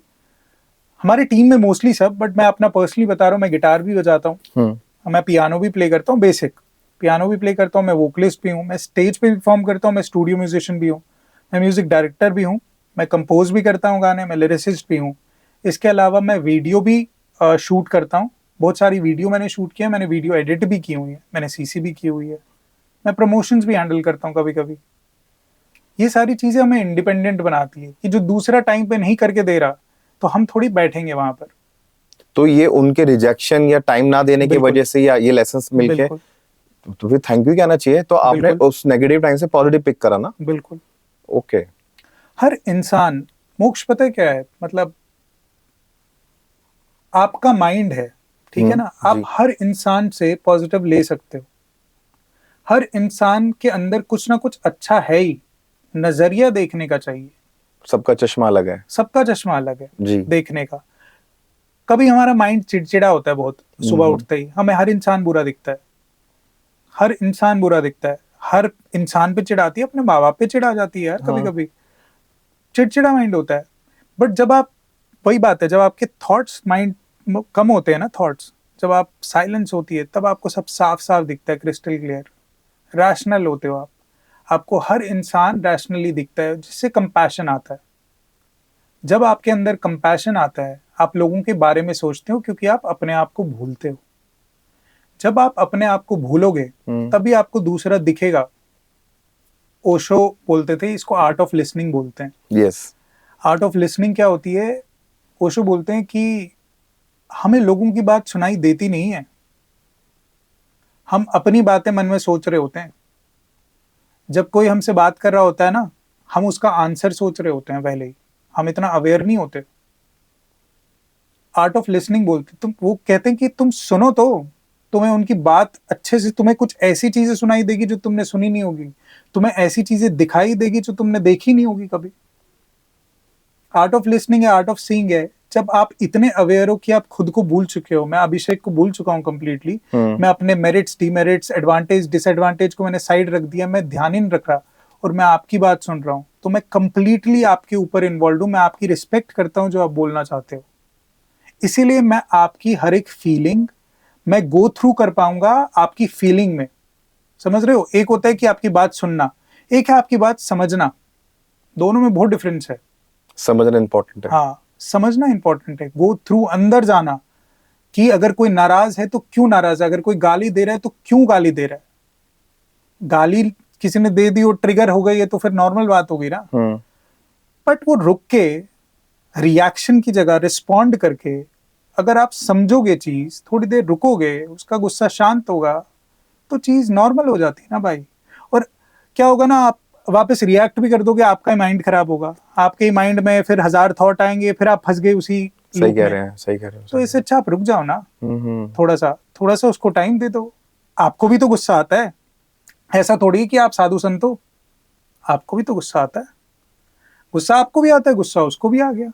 हमारी टीम में मोस्टली सब, बट मैं अपना पर्सनली बता रहा हूँ, मैं गिटार भी बजाता हूँ, मैं पियानो भी प्ले करता हूँ, बेसिक पियानो भी प्ले करता हूँ, मैं वोकलिस्ट भी हूँ, मैं स्टेज पे भी परफॉर्म करता हूँ, मैं स्टूडियो म्यूजिशियन भी हूँ, मैं म्यूजिक डायरेक्टर भी हूँ, मैं कंपोज भी करता हूँ गाने, मैं लिरिसिस्ट भी हूँ। इसके अलावा मैं वीडियो भी शूट करता हूँ। बहुत सारी वीडियो मैंने शूट किया, मैंने वीडियो एडिट भी की हुई है, मैंने सीसी भी की हुई है, मैं प्रमोशंस भी हैंडल करता हूँ कभी कभी। ये सारी चीजें हमें इंडिपेंडेंट बनाती है कि जो दूसरा टाइम पे नहीं करके दे रहा, तो हम थोड़ी बैठेंगे वहां पर। तो ये उनके रिजेक्शन या टाइम ना देने की बिल्कुल। वजह से, या ये लेसन्स मिलके, बिल्कुल। तो फिर थैंक यू कहना चाहिए। तो आपने बिल्कुल। उस नेगेटिव टाइम से पॉजिटिव पिक करा ना? बिल्कुल। ओके। हर इंसान, मोक्ष पता है क्या है, मतलब आपका माइंड है, ठीक है ना, आप जी। हर इंसान से पॉजिटिव ले सकते हो। हर इंसान के अंदर कुछ ना कुछ अच्छा है ही, नजरिया देखने का चाहिए। सबका चश्मा अलग है। सबका चश्मा अलग है जी। देखने का। कभी हमारा माइंड चिड़चिड़ा होता है बहुत, सुबह उठते ही हमें हर इंसान बुरा दिखता है, हर इंसान बुरा दिखता है। हर इंसान पे चिढ़ाती है, अपने माँ बाप पे चिढ़ा जाती है यार, कभी हाँ। कभी चिड़चिड़ा माइंड होता है। बट जब आप, वही बात है, जब आपके थॉट्स माइंड कम होते हैं ना, थॉट्स, जब आप साइलेंस होती है, तब आपको सब साफ साफ दिखता है, क्रिस्टल क्लियर, रैशनल होते हो आप। आपको हर इंसान रैशनली दिखता है, जिससे कंपैशन आता है। जब आपके अंदर कंपैशन आता है, आप लोगों के बारे में सोचते हो, क्योंकि आप अपने आप को भूलते हो। जब आप अपने आप को भूलोगे, तभी आपको दूसरा दिखेगा। ओशो बोलते थे इसको, आर्ट ऑफ लिसनिंग बोलते हैं। यस। आर्ट ऑफ लिसनिंग क्या होती है? ओशो बोलते हैं कि हमें लोगों की बात सुनाई देती नहीं है, हम अपनी बातें मन में सोच रहे होते हैं। जब कोई हमसे बात कर रहा होता है ना, हम उसका आंसर सोच रहे होते हैं पहले ही, हम इतना अवेयर नहीं होते। आर्ट ऑफ लिसनिंग बोलते, तुम, वो कहते हैं कि तुम सुनो तो तुम्हें उनकी बात अच्छे से, तुम्हें कुछ ऐसी चीजें सुनाई देगी जो तुमने सुनी नहीं होगी, तुम्हें ऐसी चीजें दिखाई देगी जो तुमने देखी नहीं होगी कभी। आर्ट ऑफ लिसनिंग है, आर्ट ऑफ सीइंग है। जब आप इतने अवेयर हो कि आप खुद को भूल चुके हो, मैं अभिषेक को भूल चुका हूँ कंप्लीटली, मैं अपने मेरिट्स, डीमेरिट्स, एडवांटेज, डिसएडवांटेज को मैंने साइड रख दिया, मैं ध्यान ही नहीं रख रहा, और मैं आपकी बात सुन रहा हूँ, तो मैं कंप्लीटली आपके ऊपर इन्वॉल्व हूँ, मैं आपकी रिस्पेक्ट करता हूँ जो आप बोलना चाहते हो। इसीलिए मैं आपकी हर एक फीलिंग मैं गो थ्रू कर पाऊंगा आपकी फीलिंग में। समझ रहे हो? एक होता है कि आपकी बात सुनना, एक है आपकी बात समझना। दोनों में बहुत डिफरेंस है। समझना इंपॉर्टेंट है। हाँ, समझना इंपॉर्टेंट है, गो थ्रू, अंदर जाना, कि अगर कोई नाराज है तो क्यों नाराज है, अगर कोई गाली दे रहा है तो क्यों गाली दे रहा है। गाली किसी ने दे दी और ट्रिगर हो गई है तो फिर नॉर्मल बात होगी ना। बट वो रुक के, रिएक्शन की जगह रिस्पॉन्ड करके, अगर आप समझोगे चीज, थोड़ी देर रुकोगे, उसका गुस्सा शांत होगा, तो चीज नॉर्मल हो जाती है ना भाई। और क्या होगा ना, आप वापस रिएक्ट भी कर दोगे, आपका ही माइंड खराब होगा, आपके ही माइंड में फिर 1000 थॉट आएंगे, फिर आप फंस गए उसी सही लूप कह में। रहे हैं, सही कह रहे तो हो। इससे अच्छा आप रुक जाओ ना, थोड़ा सा उसको टाइम दे दो। आपको भी तो गुस्सा आता है, ऐसा थोड़ी कि आप साधु संत हो, आपको भी तो गुस्सा आता है। गुस्सा आपको भी आता है, गुस्सा उसको भी आ गया,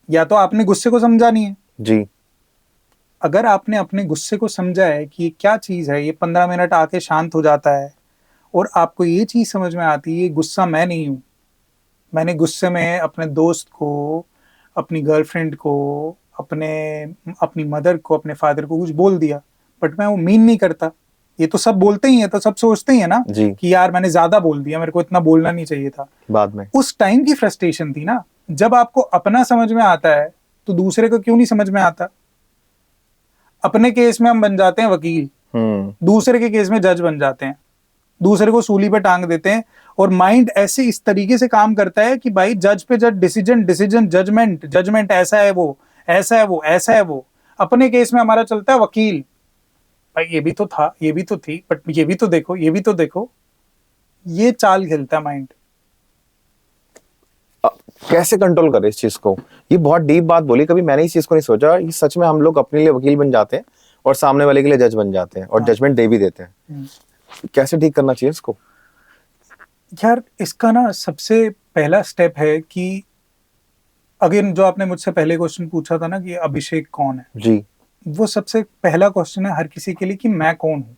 या तो आपने गुस्से को समझा नहीं है। जी। अगर आपने अपने गुस्से को समझा है कि ये क्या चीज है, ये 15 मिनट आके शांत हो जाता है, और आपको ये चीज समझ में आती है ये गुस्सा मैं नहीं हूं, मैंने गुस्से में अपने दोस्त को, अपनी गर्लफ्रेंड को, अपने अपनी मदर को, अपने फादर को कुछ बोल दिया, बट मैं वो मीन नहीं करता। ये तो सब बोलते ही है, तो सब सोचते ही है ना जी। कि यार मैंने ज्यादा बोल दिया, मेरे को इतना बोलना नहीं चाहिए था। बाद में उस टाइम की फ्रस्ट्रेशन थी ना। जब आपको अपना समझ में आता है तो दूसरे को क्यों नहीं समझ में आता? अपने केस में हम बन जाते हैं वकील, दूसरे के केस में जज बन जाते हैं, दूसरे को सूली पे टांग देते हैं। और माइंड ऐसे इस तरीके से काम करता है कि भाई जज पे जज, डिसीजन डिसीजन, जजमेंट जजमेंट, ऐसा है वो, ऐसा है वो, ऐसा है वो। अपने केस में हमारा चलता है वकील, भाई ये भी तो था, ये भी तो थी, बट ये भी तो देखो, ये भी तो देखो। ये चाल खेलता है माइंड। कैसे कंट्रोल करें इस चीज को? ये बहुत डीप बात बोली, कभी मैंने इस चीज को नहीं सोचा। ये सच में हम लोग अपने लिए वकील बन जाते हैं और सामने वाले के लिए जज बन जाते हैं और जजमेंट दे भी देते हैं। कैसे ठीक करना चाहिए इसको? यार इसका ना सबसे पहला स्टेप है कि अगेन जो आपने मुझसे पहले क्वेश्चन पूछा था ना कि अभिषेक कौन है, जी। वो सबसे पहला क्वेश्चन है हर किसी के लिए कि मैं कौन हूं।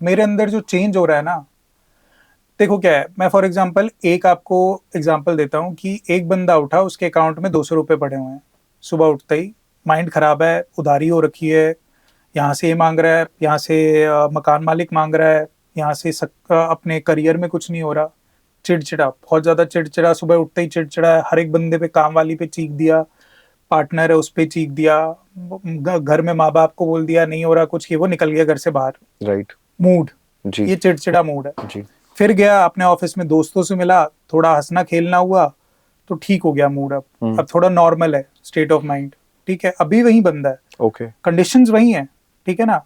मेरे अंदर जो चेंज हो रहा है ना, देखो क्या है, मैं फॉर एग्जांपल एक आपको एग्जांपल देता हूँ कि एक बंदा उठा, उसके अकाउंट में 200 रुपए पड़े हुए हैं। सुबह उठते ही माइंड खराब है, उधारी हो रखी है, यहाँ से ये मांग रहा है, यहाँ से मकान मालिक मांग रहा है, यहाँ से अपने करियर में कुछ नहीं हो रहा, चिड़चिड़ा, बहुत ज्यादा चिड़चिड़ा, सुबह उठते ही चिड़चिड़ा है, हर एक बंदे पे, काम वाली पे चीख दिया, पार्टनर है उस पे चीख दिया, घर में माँ बाप को बोल दिया, नहीं हो रहा कुछ, कि वो निकल गया घर से बाहर। राइट। मूड, जी। ये चिड़चिड़ा मूड है। जी। फिर गया अपने ऑफिस में, दोस्तों से मिला, थोड़ा हंसना खेलना हुआ, तो ठीक हो गया मूड। अब थोड़ा नॉर्मल है स्टेट ऑफ माइंड, ठीक है, अभी वही बंदा है, ओके। कंडीशंस वही है, ठीक है ना।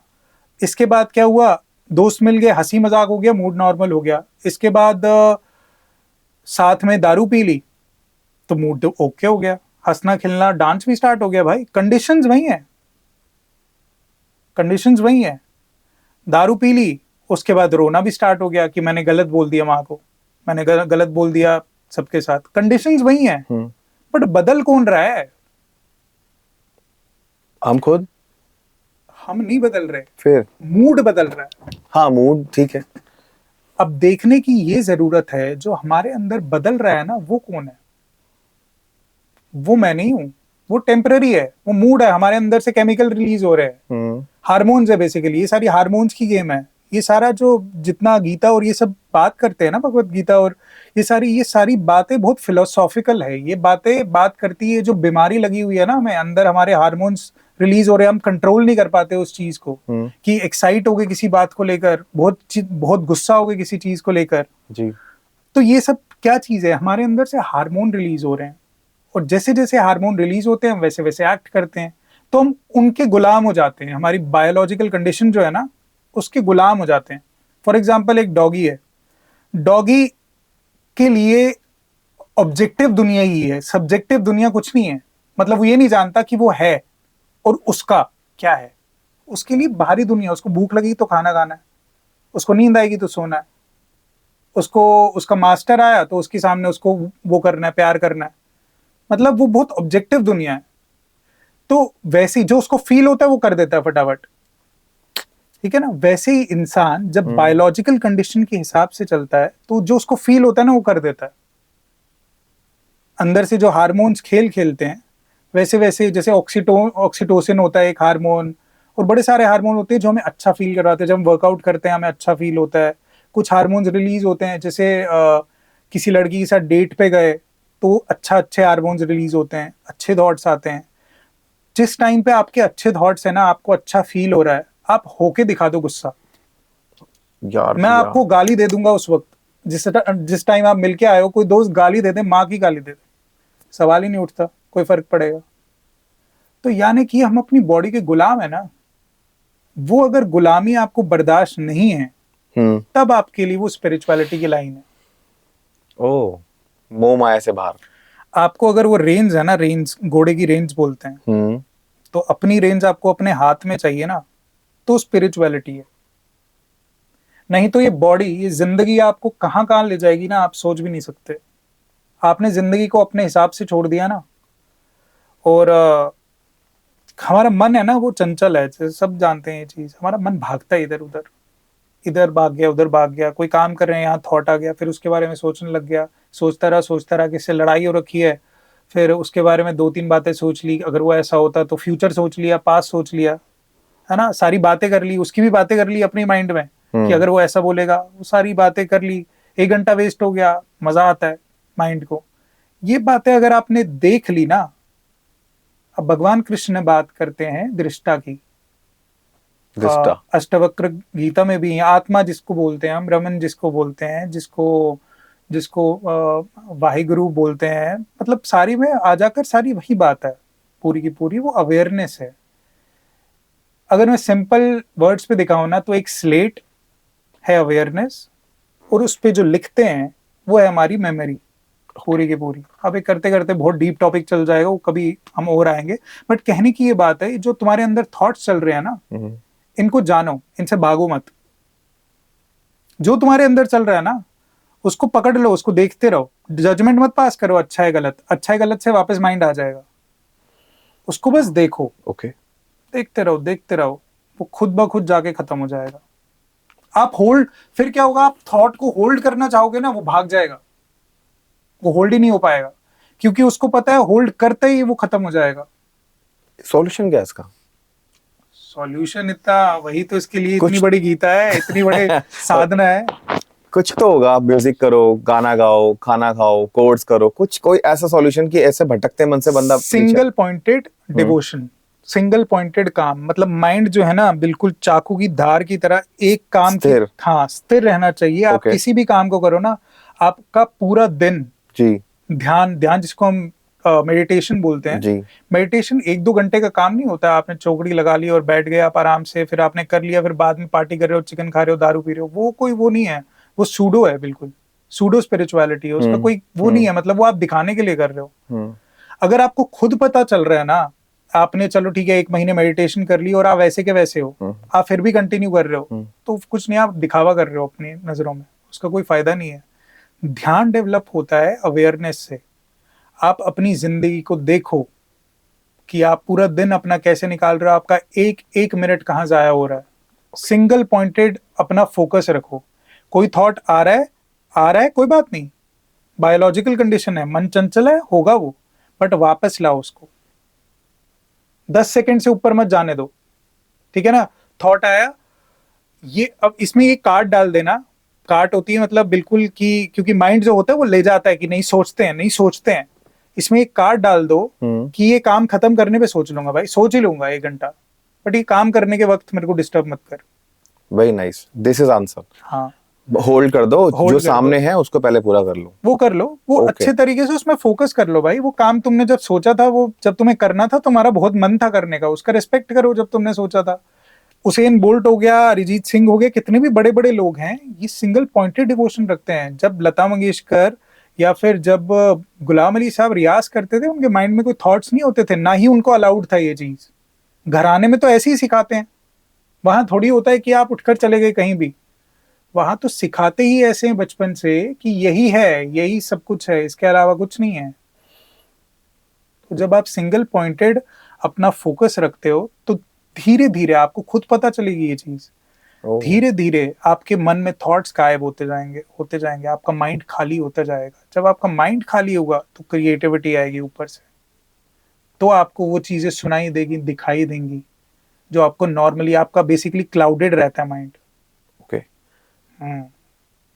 इसके बाद क्या हुआ, दोस्त मिल गए, हंसी मजाक हो गया, मूड नॉर्मल हो गया। इसके बाद साथ में दारू पी ली, तो मूड तो ओके हो गया, हंसना खेलना, डांस भी स्टार्ट हो गया। भाई कंडीशंस वही है, कंडीशंस वही है। दारू पी ली, उसके बाद रोना भी स्टार्ट हो गया कि मैंने गलत बोल दिया माँ को, मैंने गलत बोल दिया सबके साथ। कंडीशंस वही है, बट बदल कौन रहा है? हम खुद। हम नहीं बदल रहे, फिर मूड बदल रहा है। हाँ, मूड ठीक है। अब देखने की ये जरूरत है जो हमारे अंदर बदल रहा है ना, वो कौन है? वो मैं नहीं हूं, वो टेम्पररी है, वो मूड है, हमारे अंदर से केमिकल रिलीज हो रहे हैं, हार्मोन्स है बेसिकली। ये सारी हार्मोन्स की गेम है। ये सारा जो जितना गीता और ये सब बात करते हैं ना, भगवत गीता और ये सारी बातें बहुत फिलोसॉफिकल है। ये बातें बात करती है जो बीमारी लगी हुई है ना हमें अंदर, हमारे हार्मोन्स रिलीज हो रहे हैं, हम कंट्रोल नहीं कर पाते उस चीज को, कि एक्साइट हो गए किसी बात को लेकर, बहुत गुस्सा हो गए किसी चीज को लेकर जी। तो ये सब क्या चीज है, हमारे अंदर से हार्मोन रिलीज हो रहे हैं, और जैसे जैसे हार्मोन रिलीज होते हैं वैसे वैसे एक्ट करते हैं, तो हम उनके गुलाम हो जाते हैं। हमारी बायोलॉजिकल कंडीशन जो है ना, उसके गुलाम हो जाते हैं। फॉर एग्जाम्पल एक डॉगी है, डॉगी के लिए ऑब्जेक्टिव दुनिया ही है, सब्जेक्टिव दुनिया कुछ नहीं है। मतलब वो ये नहीं जानता कि वो है और उसका क्या है। उसके लिए बाहरी दुनिया, उसको भूख लगी तो खाना खाना है, उसको नींद आएगी तो सोना है, उसको उसका मास्टर आया तो उसके सामने उसको वो करना है, प्यार करना है। मतलब वो बहुत ऑब्जेक्टिव दुनिया है। तो वैसे ही जो उसको फील होता है वो कर देता है फटाफट, ठीक है ना। वैसे ही इंसान जब बायोलॉजिकल कंडीशन के हिसाब से चलता है तो जो उसको फील होता है ना वो कर देता है। अंदर से जो हार्मोन्स खेल खेलते हैं, वैसे वैसे, जैसे ऑक्सीटोसिन होता है एक हार्मोन, और बड़े सारे हार्मोन होते हैं जो हमें अच्छा फील करवाते हैं। जब हम वर्कआउट करते हैं हमें अच्छा फील होता है। कुछ हार्मोन्स रिलीज होते हैं, जैसे किसी लड़की के साथ डेट पे गए तो अच्छे हार्मोन्स रिलीज होते हैं, अच्छे थॉट्स आते हैं। जिस टाइम पे आपके अच्छे थॉट्स है ना, आपको अच्छा फील हो रहा है, आप होके दिखा दो गुस्सा। यार मैं आपको गाली दे दूंगा उस वक्त, जिस टाइम आप मिलके आए हो, कोई दोस्त गाली दे दे, माँ की गाली दे दे, सवाल ही नहीं उठता, कोई फर्क पड़ेगा? तो यानी कि हम अपनी बॉडी के गुलाम है ना। वो अगर गुलामी आपको बर्दाश्त नहीं है, तब आपके लिए वो स्पिरिचुअलिटी की लाइन है। ओ, मोह माया से बाहर। आपको अगर वो रेंज है ना, रेंज घोड़े की रेंज बोलते हैं, तो अपनी रेंज आपको अपने हाथ में चाहिए ना, तो स्पिरिचुअलिटी है। नहीं तो ये बॉडी, ये जिंदगी आपको कहां कहां ले जाएगी ना, आप सोच भी नहीं सकते। आपने जिंदगी को अपने हिसाब से छोड़ दिया ना, और हमारा मन है ना वो चंचल है, जैसे सब जानते हैं ये चीज, हमारा मन भागता है इधर उधर, इधर भाग गया उधर भाग गया, कोई काम कर रहे हैं यहाँ थॉट आ गया, फिर उसके बारे में सोचने लग गया, सोचता रहा किससे लड़ाई हो रखी है, फिर उसके बारे में दो तीन बातें सोच ली, अगर वो ऐसा होता तो फ्यूचर सोच लिया, पास्ट सोच लिया, है ना, सारी बातें कर ली, उसकी भी बातें कर ली अपनी माइंड में कि अगर वो ऐसा बोलेगा, वो सारी बातें कर ली, 1 घंटा वेस्ट हो गया, मजा आता है माइंड को। ये बातें अगर आपने देख ली ना, अब भगवान कृष्ण बात करते हैं दृष्टा की, दृष्टा। अष्टवक्र गीता में भी है, आत्मा जिसको बोलते हैं हम, ब्रह्मन जिसको बोलते हैं, जिसको जिसको वाहिगुरु बोलते हैं, मतलब सारी में आ जाकर सारी वही बात है, पूरी की पूरी वो अवेयरनेस है। अगर मैं सिंपल वर्ड्स पे दिखाऊं ना, तो एक स्लेट है अवेयरनेस, और उस पे जो लिखते हैं वो है हमारी मेमोरी पूरी की पूरी। अब ये करते करते बहुत डीप टॉपिक चल जाएगा, वो कभी हम और आएंगे, बट कहने की ये बात है, जो तुम्हारे अंदर थॉट्स चल रहे हैं ना, इनको जानो, इनसे भागो मत। जो तुम्हारे अंदर चल रहा है ना, उसको पकड़ लो, उसको देखते रहो, जजमेंट मत पास करो, अच्छा है गलत, अच्छा है गलत से वापस माइंड आ जाएगा, उसको बस देखो, ओके। देखते रहो, वो खुद ब खुद जाके खत्म हो जाएगा। आप होल्ड, फिर क्या होगा, आप थॉट को होल्ड करना चाहोगे ना, वो भाग जाएगा, वो होल्ड ही नहीं हो पाएगा, क्योंकि उसको पता है होल्ड करते ही वो खत्म हो जाएगा। सॉल्यूशन क्या है इसका? सॉल्यूशन इतना, वही तो इसके लिए इतनी बड़ी गीता है, इतनी बड़ी साधना है। कुछ तो होगा, म्यूजिक करो, गाना गाओ, खाना खाओ, कोर्स करो, कुछ कोई ऐसा सॉल्यूशन कि ऐसे भटकते मन से बंदा single pointed devotion, single pointed काम, मतलब माइंड जो है ना बिल्कुल चाकू की धार की तरह एक काम स्थिर। हाँ स्थिर रहना चाहिए। आप किसी भी काम को करो ना, आपका पूरा दिन जी ध्यान जिसको हम मेडिटेशन बोलते हैं, मेडिटेशन 1-2 घंटे का काम नहीं होता। आपने चौकड़ी लगा ली और बैठ गए आप आराम से, फिर आपने कर लिया, फिर बाद में पार्टी कर रहे हो, चिकन खा रहे हो, दारू पी रहे हो, वो कोई वो नहीं है, वो सूडो है, बिल्कुल सूडो स्पिरिचुअलिटी है, उसका कोई वो नहीं है, मतलब वो आप दिखाने के लिए कर रहे हो। अगर आपको खुद पता चल रहा है ना, आपने चलो ठीक है 1 महीने मेडिटेशन कर ली और आप वैसे के वैसे हो, आप फिर भी कंटिन्यू कर रहे हो, तो कुछ नहीं, आप दिखावा कर रहे हो अपनी नजरों में, उसका कोई फायदा नहीं है। ध्यान डेवलप होता है अवेयरनेस से। आप अपनी जिंदगी को देखो कि आप पूरा दिन अपना कैसे निकाल रहे हो, आपका एक एक मिनट कहाँ जाया हो रहा है। सिंगल पॉइंटेड अपना फोकस रखो। कोई थॉट आ रहा है, कोई बात नहीं, बायोलॉजिकल कंडीशन है, मन चंचल है, होगा वो, बट वापस लाओ उसको, 10 सेकंड से ऊपर मत जाने दो, ठीक है ना। थॉट आया, ये अब इसमें ये काट डाल देना, काट होती है मतलब बिल्कुल कि, क्योंकि माइंड जो होता है वो ले जाता है कि नहीं सोचते हैं, इसमें एक कार्ड डाल दो कि ये काम खत्म करने पे सोच लूंगा भाई, सोच ही लूंगा 1 घंटा, बट ये काम करने के वक्त मेरे को डिस्टर्ब मत कर। Very nice, this is answer. हाँ, होल्ड कर दो, जो सामने है उसको पहले पूरा कर लो, वो कर लो, वो अच्छे तरीके से उसमें फोकस कर लो भाई। वो काम तुमने जब सोचा था, वो जब तुम्हें करना था, तुम्हारा बहुत मन था करने का, उसका रिस्पेक्ट करो जब तुमने सोचा था। उसेन बोल्ट हो गया, अरिजीत सिंह हो गया, कितने भी बड़े बड़े लोग हैं, ये सिंगल पॉइंटेड डिवोशन रखते हैं। जब लता मंगेशकर या फिर जब गुलाम अली साहब रियाज करते थे, उनके माइंड में कोई थॉट्स नहीं होते थे, ना ही उनको अलाउड था ये चीज। घराने में तो ऐसे ही सिखाते हैं, वहां थोड़ी होता है कि आप उठकर चले गए कहीं भी, वहां तो सिखाते ही ऐसे हैं बचपन से कि यही है, यही सब कुछ है, इसके अलावा कुछ नहीं है। तो जब आप सिंगल पॉइंटेड अपना फोकस रखते हो, तो धीरे धीरे आपको खुद पता चलेगी ये चीज, धीरे धीरे आपके मन में थॉट्स गायब होते जाएंगे, आपका माइंड खाली होता जाएगा। जब आपका माइंड खाली होगा तो क्रिएटिविटी आएगी ऊपर से, तो आपको वो चीजें सुनाई देगी, दिखाई देंगी, जो आपको नॉर्मली, आपका बेसिकली क्लाउडेड रहता है माइंड। ओके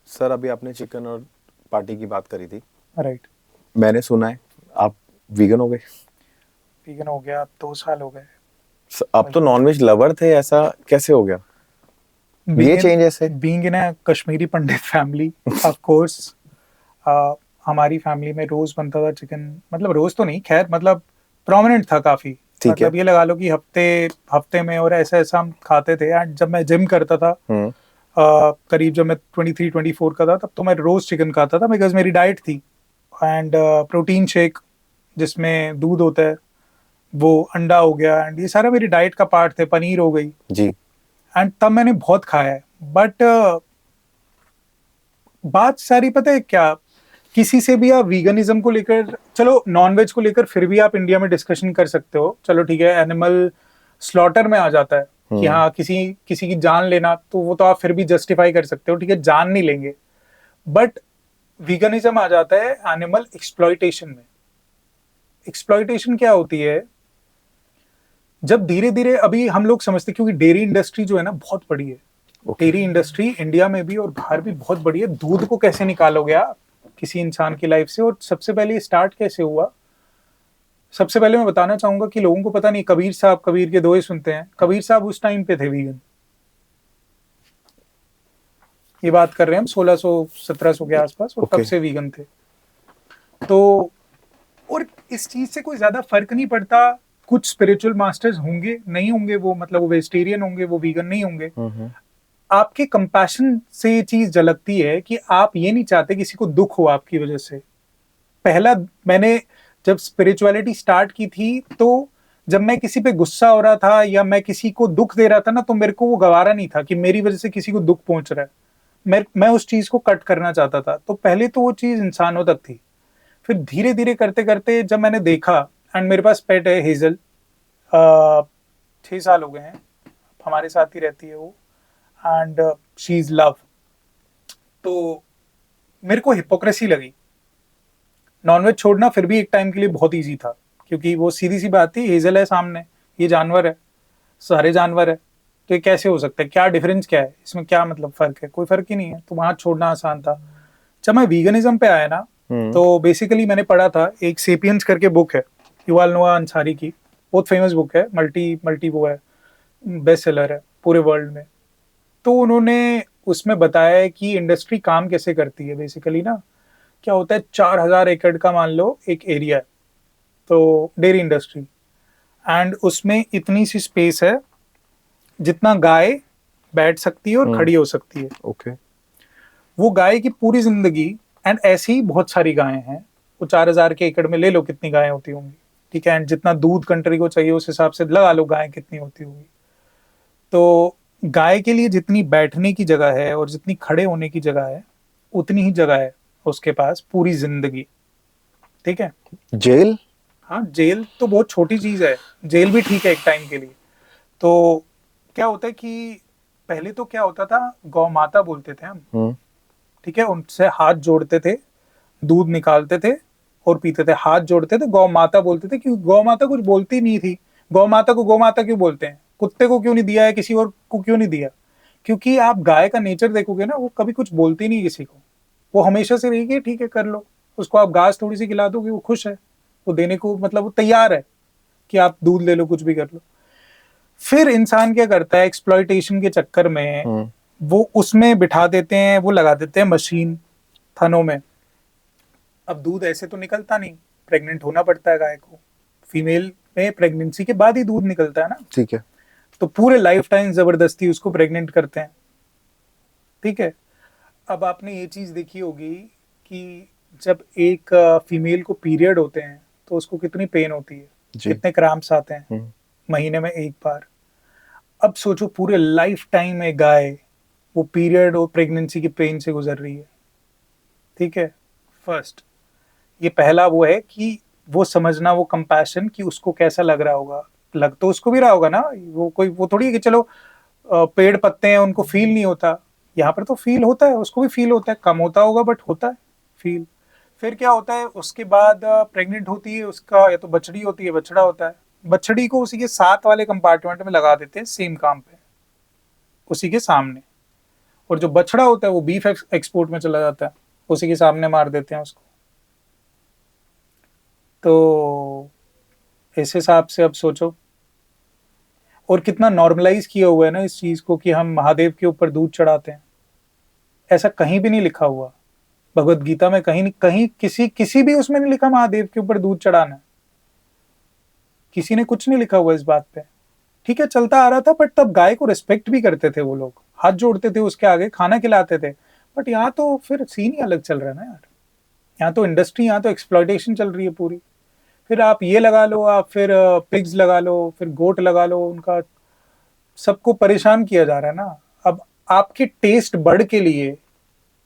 सर, अभी आपने चिकन और पार्टी की बात करी थी, राइट। मैंने सुना है आप वीगन हो गए। वीगन हो गया, 2 साल हो गए। अब तो नॉनवेज लवर थे, ऐसा कैसे हो गया ये चेंज? ऐसे being in a Kashmiri Pandit family, of course हमारी फैमिली में रोज बनता था चिकन, मतलब रोज तो नहीं, खैर मतलब प्रोमिनेंट था काफी, मतलब ये लगा लो कि हफ्ते में, और ऐसा ऐसा हम खाते थे। एंड जब मैं जिम करता था, करीब जब मैं 23-24 का था, तब तो मैं रोज चिकन खाता था, बिकॉज मेरी डाइट थी। एंड प्रोटीन शेक जिसमें दूध होता है, वो अंडा हो गया, एंड ये सारा मेरी डाइट का पार्ट थे, पनीर हो गई जी। एंड तब मैंने बहुत खाया है। बट बात सारी पता है क्या, किसी से भी आप वीगनिज्म को लेकर, चलो नॉनवेज को लेकर फिर भी आप इंडिया में डिस्कशन कर सकते हो, चलो ठीक है, एनिमल स्लॉटर में आ जाता है कि हाँ किसी किसी की जान लेना, तो वो तो आप फिर भी जस्टिफाई कर सकते हो, ठीक है जान नहीं लेंगे। बट वीगनिज्म आ जाता है एनिमल एक्सप्लॉइटेशन में। एक्सप्लॉइटेशन क्या होती है, जब धीरे धीरे अभी हम लोग समझते, क्योंकि डेयरी इंडस्ट्री जो है ना बहुत बड़ी है, डेयरी इंडस्ट्री इंडिया में भी और बाहर भी बहुत बड़ी है। दूध को कैसे निकालोगे आप किसी इंसान की लाइफ से, और सबसे पहले स्टार्ट कैसे हुआ, सबसे पहले मैं बताना चाहूंगा कि लोगों को पता नहीं, कबीर साहब, कबीर के दोहे सुनते हैं, कबीर साहब उस टाइम पे थे वीगन। ये बात कर रहे हैं हम 1600-1700 के आसपास, और तब से वीगन थे। तो और इस चीज से कोई ज्यादा फर्क नहीं पड़ता, कुछ स्पिरिचुअल मास्टर्स होंगे नहीं होंगे, वो मतलब वो वेजिटेरियन होंगे, वो वीगन नहीं होंगे, आपके कंपैशन से ये चीज झलकती है कि आप ये नहीं चाहते किसी को दुख हो आपकी वजह से। पहला मैंने जब स्पिरिचुअलिटी स्टार्ट की थी, तो जब मैं किसी पे गुस्सा हो रहा था या मैं किसी को दुख दे रहा था ना, तो मेरे को वो गवारा नहीं था कि मेरी वजह से किसी को दुख पहुंच रहा है। मैं उस चीज को कट करना चाहता था। तो पहले तो वो चीज इंसानों तक थी, फिर धीरे धीरे करते करते जब मैंने देखा, एंड मेरे पास पेट है हेजल, 6 साल हो गए हैं, हमारे साथ ही रहती है वो, एंड शी इज लव। तो मेरे को हिपोक्रेसी लगी, नॉनवेज छोड़ना फिर भी एक टाइम के लिए बहुत इजी था, क्योंकि वो सीधी सी बात थी, हेजल है सामने, ये जानवर है, सारे जानवर है, तो ये कैसे हो सकता है, क्या डिफरेंस क्या है इसमें, क्या मतलब फर्क है, कोई फर्क ही नहीं है, तो वहां छोड़ना आसान था। जब मैं वीगनिज्म पे आया ना, तो बेसिकली मैंने पढ़ा था, एक सेपियंस करके बुक है युval नोआ अंसारी की, बहुत फेमस बुक है, मल्टी मल्टी वो है, बेस्ट सेलर है पूरे वर्ल्ड में। तो उन्होंने उसमें बताया है कि इंडस्ट्री काम कैसे करती है। बेसिकली ना क्या होता है, 4000 एकड़ का मान लो एक एरिया है, तो डेयरी इंडस्ट्री, एंड उसमें इतनी सी स्पेस है जितना गाय बैठ सकती है और खड़ी हो सकती है। ओके। वो गाय की पूरी जिंदगी, एंड ऐसी ही बहुत सारी गायें हैं, वो 4000 के एकड़ में ले लो कितनी गायें होती होंगी, ठीक है, एंड जितना दूध कंट्री को चाहिए उस हिसाब से लगा लो गायें कितनी होती होंगी। तो गाय के लिए जितनी बैठने की जगह है और जितनी खड़े होने की जगह है, उतनी ही जगह है उसके पास पूरी जिंदगी, ठीक है। जेल? हाँ, जेल तो बहुत छोटी चीज है, जेल भी ठीक है एक टाइम के लिए। तो क्या होता है कि पहले तो क्या होता था, गौ माता बोलते थे हम, ठीक है, उनसे हाथ जोड़ते थे, दूध निकालते थे और पीते थे, हाथ जोड़ते थे, गौ माता बोलते थे, क्योंकि गौ माता कुछ बोलती नहीं थी। गौ माता को गौ माता क्यों बोलते हैं, कुत्ते को क्यों नहीं दिया है, किसी और को क्यों नहीं दिया, क्योंकि आप गाय का नेचर देखोगे ना, वो कभी कुछ बोलती नहीं किसी को, वो हमेशा से रहेगी ठीक है कर लो, उसको आप घास थोड़ी सी खिला दोगे वो खुश है, वो देने को मतलब वो तैयार है कि आप दूध ले लो, कुछ भी कर लो। फिर इंसान क्या करता है, एक्सप्लॉइटेशन के चक्कर में वो उसमें बिठा देते हैं, वो लगा देते हैं मशीन थनों में। अब दूध ऐसे तो निकलता नहीं, प्रेग्नेंट होना पड़ता है गाय को, फीमेल में प्रेगनेंसी के बाद ही दूध निकलता है ना, ठीक है। तो पूरे लाइफ टाइम जबरदस्ती उसको प्रेग्नेंट करते हैं, ठीक है। अब आपने ये चीज देखी होगी कि जब एक फीमेल को पीरियड होते हैं तो उसको कितनी पेन होती है, कितने क्रैम्प्स आते हैं महीने में एक बार। अब सोचो पूरे लाइफ टाइम में गाय वो पीरियड और प्रेगनेंसी की पेन से गुजर रही है, ठीक है। फर्स्ट ये पहला वो है कि वो समझना, वो कंपैशन कि उसको कैसा लग रहा होगा, लग तो उसको भी रहा होगा ना, वो थोड़ी है कि चलो पेड़ पत्ते हैं उनको फील नहीं होता, यहाँ पर तो फील होता है, उसको भी फील होता है, कम होता होगा बट होता है फील। फिर क्या होता है, उसके बाद प्रेग्नेंट होती है, उसका या तो बछड़ी होती है बछड़ा होता है, बछड़ी को उसी के साथ वाले कंपार्टमेंट में लगा देते हैं सेम काम पे, उसी के सामने, और जो बछड़ा होता है वो बीफ एक्सपोर्ट में चला जाता है, उसी के सामने मार देते हैं उसको। तो इस हिसाब से अब सोचो, और कितना नॉर्मलाइज किया हुआ है ना इस चीज को कि हम महादेव के ऊपर दूध चढ़ाते हैं। ऐसा कहीं भी नहीं लिखा हुआ, भगवत गीता में कहीं कहीं किसी भी उसमें नहीं लिखा महादेव के ऊपर दूध चढ़ाना, किसी ने कुछ नहीं लिखा हुआ इस बात पे, ठीक है। चलता आ रहा था, बट तब गाय को रिस्पेक्ट भी करते थे वो लोग, हाथ जोड़ते थे उसके आगे, खाना खिलाते थे। बट यहाँ तो फिर सीन ही अलग चल रहा है ना यार, यहाँ तो इंडस्ट्री, यहाँ तो एक्सप्लॉइटेशन चल रही है पूरी। फिर आप ये लगा लो, आप फिर पिग्स लगा लो, फिर गोट लगा लो, उनका सबको परेशान किया जा रहा है ना। अब आपके टेस्ट बर्ड के लिए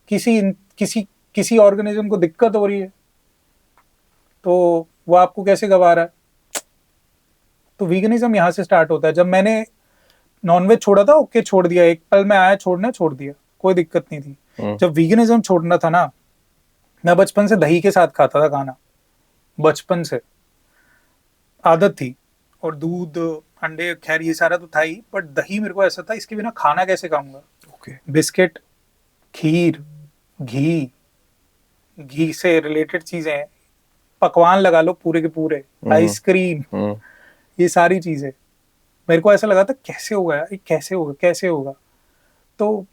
किसी किसी किसी ऑर्गेनिज्म को दिक्कत हो रही है तो वो आपको कैसे गवा रहा है? तो वीगनिज्म यहाँ से स्टार्ट होता है। जब मैंने नॉनवेज छोड़ा था, ओके छोड़ दिया, एक पल में आया छोड़ने, छोड़ दिया, कोई दिक्कत नहीं थी। जब वीगनिज्म छोड़ना था ना, मैं बचपन से दही के साथ खाता था खाना, बचपन से आदत थी, और दूध अंडे खैर ये सारा तो था ही, बट दही मेरे को ऐसा था इसके बिना खाना कैसे खाऊंगा। बिस्किट, खीर, घी, घी से रिलेटेड चीजें, पकवान लगा लो पूरे के पूरे, आइसक्रीम, ये सारी चीजें मेरे को ऐसा लगा था कैसे होगा यार, ये कैसे होगा, कैसे होगा। तो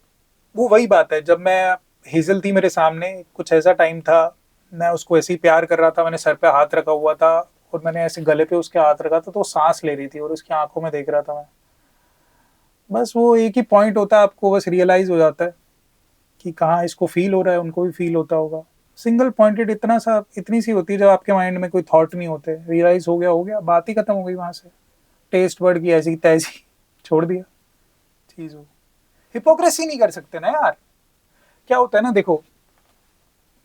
वो वही बात है, जब मैं, हेजल थी मेरे सामने, कुछ ऐसा टाइम था, मैं उसको ऐसे ही प्यार कर रहा था, मैंने सर पे हाथ रखा हुआ था और मैंने ऐसे गले पे उसके हाथ रखा था, तो वो सांस ले रही थी और उसकी आंखों में देख रहा था मैं। बस वो एक ही पॉइंट होता है, आपको बस रियलाइज हो जाता है कि कहाँ इसको फील हो रहा है, उनको भी फील होता होगा। सिंगल पॉइंटेड इतना सा, इतनी सी होती है जब आपके माइंड में कोई थॉट नहीं होते, रियलाइज हो गया, बात ही खत्म हो गई वहां से। टेस्ट वर्ड की ऐसी तैसी छोड़ दिया चीज। हो हिपोक्रेसी नहीं कर सकते ना यार। क्या होता है ना, देखो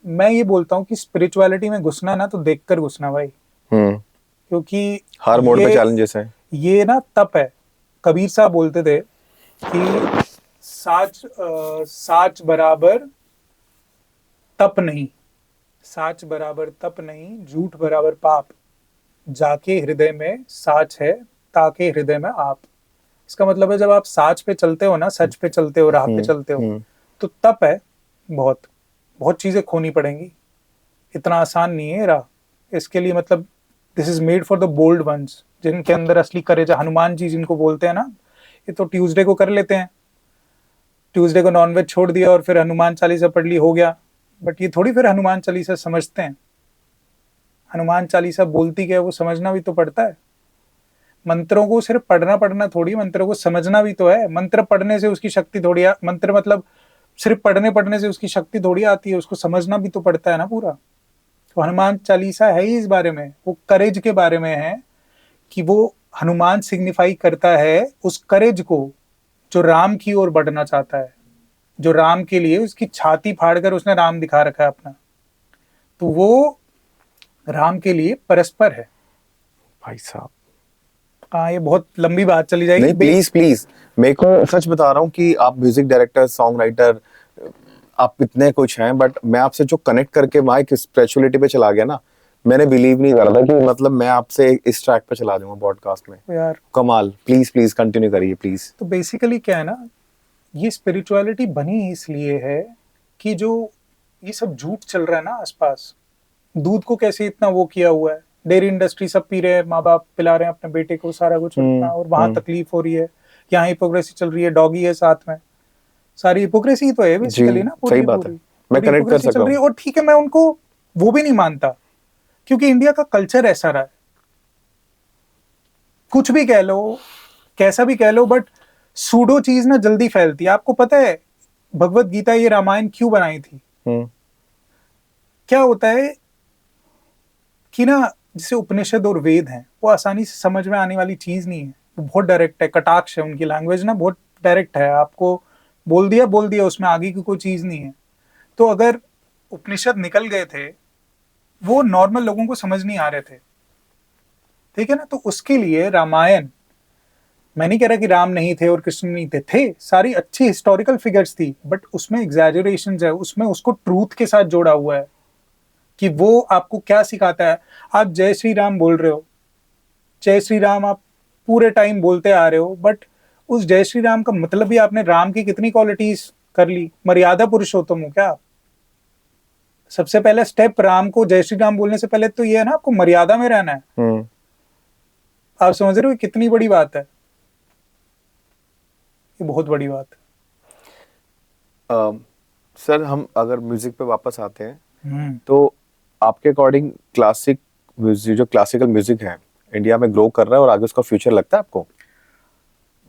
मैं ये बोलता हूँ कि स्पिरिचुअलिटी में घुसना ना तो देखकर घुसना भाई, क्योंकि हर मोड पे चैलेंजेस है। ये ना तप है। कबीर साहब बोलते थे कि साच बराबर तप नहीं, साच बराबर तप नहीं, झूठ बराबर पाप, जाके हृदय में साच है, ताके हृदय में आप। इसका मतलब है जब आप साच पे चलते हो ना, सच पे चलते हो, राह पे चलते हो, तो तप है, बहुत बहुत चीजें खोनी पड़ेंगी, इतना आसान नहीं है राह। इसके लिए मतलब this is made for the bold ones, जिनके अंदर असली करेज। हनुमान जी जिनको बोलते हैं ना, ये तो ट्यूसडे को कर लेते हैं, ट्यूसडे को नॉनवेज छोड़ दिया और फिर हनुमान चालीसा पढ़ ली, हो गया। बट ये थोड़ी फिर हनुमान चालीसा समझते हैं। हनुमान चालीसा बोलती क्या है वो समझना भी तो पड़ता है। मंत्रों को सिर्फ पढ़ना थोड़ी, मंत्रों को समझना भी तो है। मंत्र पढ़ने से उसकी शक्ति थोड़ी, मंत्र मतलब सिर्फ पढ़ने से उसकी शक्ति थोड़ी आती है, उसको समझना भी तो पड़ता है ना पूरा। तो हनुमान चालीसा है ही इस बारे में, वो करेज के बारे में है कि वो हनुमान सिग्निफाई करता है उस करेज को जो राम की ओर बढ़ना चाहता है, जो राम के लिए उसकी छाती फाड़कर उसने राम दिखा रखा है अपना, तो वो राम के लिए परस्पर है। भाई साहब, हाँ ये बहुत लंबी बात चली जाएगी। नहीं प्लीज प्लीज, मेरे को सच बता रहा हूँ कि आप म्यूजिक डायरेक्टर, सॉन्ग राइटर, आप इतने कुछ हैं, बट मैं आपसे जो कनेक्ट करके वहां एक स्पिरिचुअलिटी पे चला गया ना, मैंने बिलीव नहीं करा था कि मतलब मैं आपसे इस ट्रैक पे चला दूंगा पॉडकास्ट में। यार कमाल, प्लीज प्लीज कंटिन्यू करिए प्लीज। तो बेसिकली क्या है ना, ये स्पिरिचुअलिटी बनी इसलिए है कि जो ये सब झूठ चल रहा है ना आसपास, दूध को कैसे इतना वो किया हुआ है, डेयरी इंडस्ट्री सब पी रहे हैं, माँ बाप पिला रहे हैं अपने बेटे को सारा कुछ, और वहां तकलीफ हो रही है, यहाँ हिपोक्रेसी चल रही है, डॉगी है साथ में, सारी हिपोक्रेसी तो है बेसिकली ना। सही बात है, मैं कनेक्ट कर सकता हूँ। और ठीक है, मैं उनको वो भी नहीं मानता, क्योंकि इंडिया का कल्चर ऐसा रहा है, कुछ भी कह लो, कैसा भी कह लो, बट सूडो चीज ना जल्दी फैलती है। आपको पता है भगवत गीता, ये रामायण क्यों बनाई थी? क्या होता है कि ना, जैसे उपनिषद और वेद हैं, वो आसानी से समझ में आने वाली चीज नहीं है, वो बहुत डायरेक्ट है, कटाक्ष है, उनकी लैंग्वेज ना बहुत डायरेक्ट है, आपको बोल दिया, उसमें आगे की कोई चीज नहीं है। तो अगर उपनिषद निकल गए थे, वो नॉर्मल लोगों को समझ नहीं आ रहे थे, ठीक है ना। तो उसके लिए रामायण, मैं नहीं कह रहा कि राम नहीं थे और कृष्ण नहीं थे, सारी अच्छी हिस्टोरिकल फिगर्स थी, बट उसमें एग्जैजरेशंस है, उसमें उसको ट्रूथ के साथ जोड़ा हुआ है कि वो आपको क्या सिखाता है। आप जय श्री राम बोल रहे हो, जय श्री राम आप पूरे टाइम बोलते आ रहे हो, बट उस जय श्री राम का मतलब भी आपने राम की कितनी क्वालिटीज कर ली? मर्यादा पुरुषोत्तम हो क्या आप? सबसे पहला स्टेप राम को जय श्री राम बोलने से पहले तो ये है ना, आपको मर्यादा में रहना है। आप समझ रहे हो कितनी बड़ी बात है? ये बहुत बड़ी बात है। सर हम अगर म्यूजिक पे वापस आते हैं, तो आपके अकॉर्डिंग क्लासिक म्यूजिक, जो क्लासिकल म्यूजिक है, इंडिया में ग्रो कर रहा है और आगे उसका फ्यूचर लगता है आपको?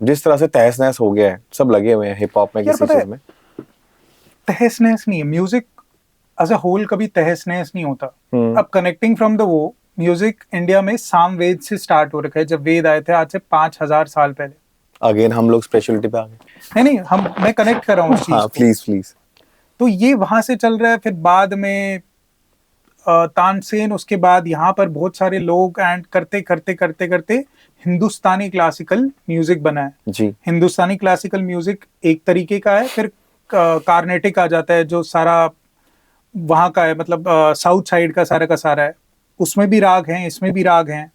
जिस तरह से तहस नहस हो गया है, सब लगे हुए हैं हिप हॉप में, किसी चीज में तहस नहस नहीं है। म्यूजिक एज अ होल कभी तहस नहस नहीं होता। अब कनेक्टिंग फ्रॉम द वो म्यूजिक इंडिया में साम वेद से स्टार्ट हो रखा है, जब वेद आए थे आज से 5000 साल पहले। अगेन हम लोग स्पेशलिटी पे आ गए। नहीं, मैं कनेक्ट कर रहा हूँ उस चीज को। Please please. तो ये वहां से चल रहा है। फिर बाद में तानसेन, उसके बाद यहाँ पर बहुत सारे लोग, एंड करते करते करते करते हिंदुस्तानी क्लासिकल म्यूजिक बना है जी। हिंदुस्तानी क्लासिकल म्यूजिक एक तरीके का है, फिर कार्नेटिक आ जाता है जो सारा वहाँ का है, मतलब साउथ साइड का सारा है। उसमें भी राग हैं, इसमें भी राग हैं,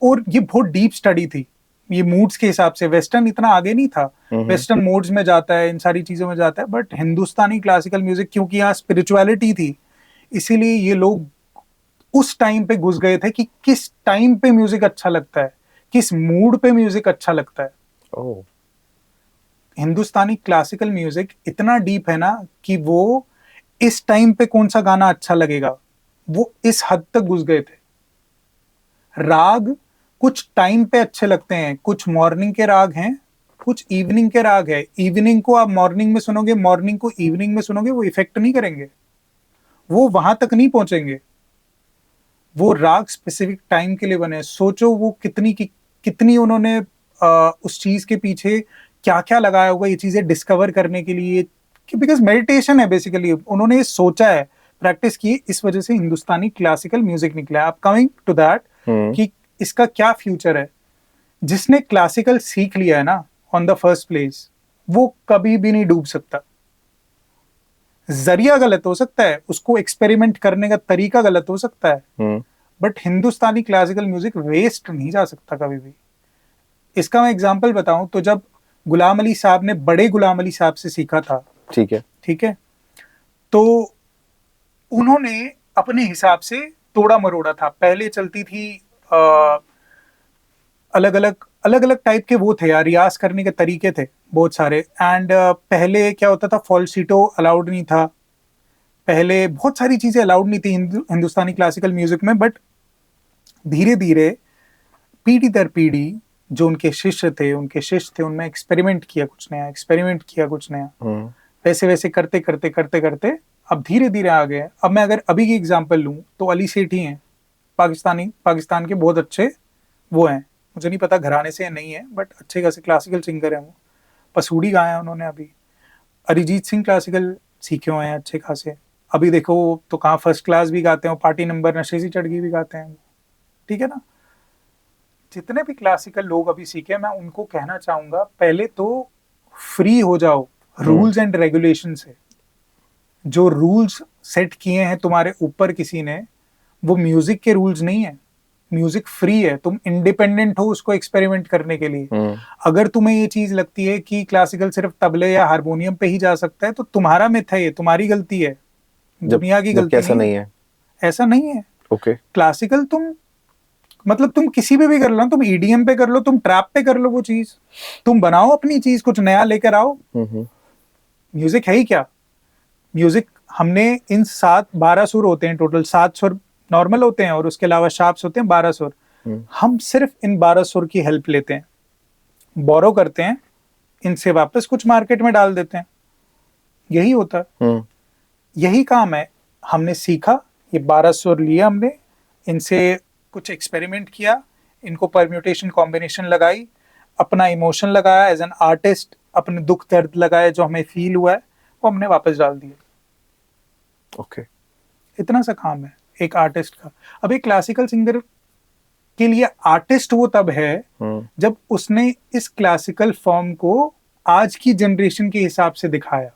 और ये बहुत डीप स्टडी थी ये मूड्स के हिसाब से। वेस्टर्न इतना आगे नहीं था, वेस्टर्न मोड्स में जाता है, इन सारी चीजों में जाता है, बट हिंदुस्तानी क्लासिकल म्यूजिक क्योंकि यहाँ स्पिरिचुअलिटी थी, इसीलिए ये लोग उस टाइम पे घुस गए थे कि किस टाइम पे म्यूजिक अच्छा लगता है, किस मूड पे म्यूजिक अच्छा लगता है। ओह। हिंदुस्तानी क्लासिकल म्यूजिक इतना डीप है ना कि वो इस टाइम पे कौन सा गाना अच्छा लगेगा, वो इस हद तक घुस गए थे। राग कुछ टाइम पे अच्छे लगते हैं, कुछ मॉर्निंग के राग हैं, कुछ इवनिंग के राग है। इवनिंग को आप मॉर्निंग में सुनोगे, मॉर्निंग को इवनिंग में सुनोगे, वो इफेक्ट नहीं करेंगे, वो वहां तक नहीं पहुंचेंगे। वो राग स्पेसिफिक टाइम के लिए बने। सोचो वो कितनी उन्होंने उस चीज के पीछे क्या क्या लगाया होगा ये चीजें डिस्कवर करने के लिए, कि बिकॉज मेडिटेशन है बेसिकली, उन्होंने ये सोचा है, प्रैक्टिस की, इस वजह से हिंदुस्तानी क्लासिकल म्यूजिक निकला है। अब कमिंग टू दैट कि इसका क्या फ्यूचर है। जिसने क्लासिकल सीख लिया है ना ऑन द फर्स्ट प्लेस, वो कभी भी नहीं डूब सकता। जरिया गलत हो सकता है, उसको एक्सपेरिमेंट करने का तरीका गलत हो सकता है, but Hindustani classical music waste नहीं जा सकता कभी भी। इसका मैं एग्जांपल बताऊं तो जब गुलाम अली साहब ने बड़े गुलाम अली साहब से सीखा था, ठीक है, तो उन्होंने अपने हिसाब से तोड़ा मरोड़ा था। पहले चलती थी अलग अलग टाइप के वो थे यार, रियाज करने के तरीके थे बहुत सारे। एंड पहले क्या होता था, फॉल्सीटो अलाउड नहीं था, पहले बहुत सारी चीजें अलाउड नहीं थी हिंदुस्तानी क्लासिकल म्यूजिक में। बट धीरे धीरे पीढ़ी दर पीढ़ी जो उनके शिष्य थे उनमें एक्सपेरिमेंट किया कुछ नया, वैसे वैसे करते करते करते करते अब धीरे धीरे आ गए। अब मैं अगर अभी की एग्जांपल लूं तो अली सेठी हैं, पाकिस्तान के बहुत अच्छे वो हैं, मुझे नहीं पता घराने से नहीं है, बट अच्छे खासे क्लासिकल सिंगर हैं वो। पसूड़ी गाया है उन्होंने अभी। अरिजीत सिंह क्लासिकल सीखे हुए हैं अच्छे खासे। अभी देखो तो कहाँ फर्स्ट क्लास भी गाते हैं, पार्टी नंबर नशे सी चढ़ गई भी गाते हैं, ठीक है ना। जितने भी क्लासिकल लोग अभी सीखे, मैं उनको कहना चाहूंगा पहले तो फ्री हो जाओ रूल्स एंड रेगुलेशन से। जो रूल्स सेट किए हैं तुम्हारे ऊपर किसी ने, वो म्यूजिक के रूल्स नहीं है। म्यूजिक फ्री है, तुम इंडिपेंडेंट हो उसको एक्सपेरिमेंट करने के लिए। अगर तुम्हें ये चीज लगती है कि क्लासिकल सिर्फ तबले या हारमोनियम पे ही जा सकता है, तो तुम्हारा मिथ है, ये तुम्हारी गलती है, दुनिया की गलती ऐसा नहीं है। ऐसा नहीं है। ओके। क्लासिकल तुम मतलब तुम किसी पे भी कर लो, तुम ईडीएम पे कर लो, तुम ट्रैप पे कर लो, वो चीज तुम बनाओ अपनी चीज, कुछ नया लेकर आओ। म्यूजिक है ही क्या। म्यूजिक हमने इन 12 सुर होते हैं टोटल, 7 सुर नॉर्मल होते हैं और उसके अलावा शार्प्स होते हैं 12 सुर। हम सिर्फ इन 12 सुर की हेल्प लेते हैं, बोरो करते हैं, इनसे वापस कुछ मार्केट में डाल देते हैं, यही होता है। यही काम है। हमने सीखा, ये 12 सुर लिए हमने, इनसे कुछ एक्सपेरिमेंट किया, इनको परम्यूटेशन कॉम्बिनेशन लगाई, अपना इमोशन लगाया एज एन आर्टिस्ट, अपने दुख दर्द लगाए जो हमें फील हुआ है, वो हमने वापस डाल दिया। ओके। इतना सा काम है एक आर्टिस्ट का। अब एक क्लासिकल सिंगर के लिए आर्टिस्ट वो तब है जब उसने इस क्लासिकल फॉर्म को आज की जनरेशन के हिसाब से दिखाया।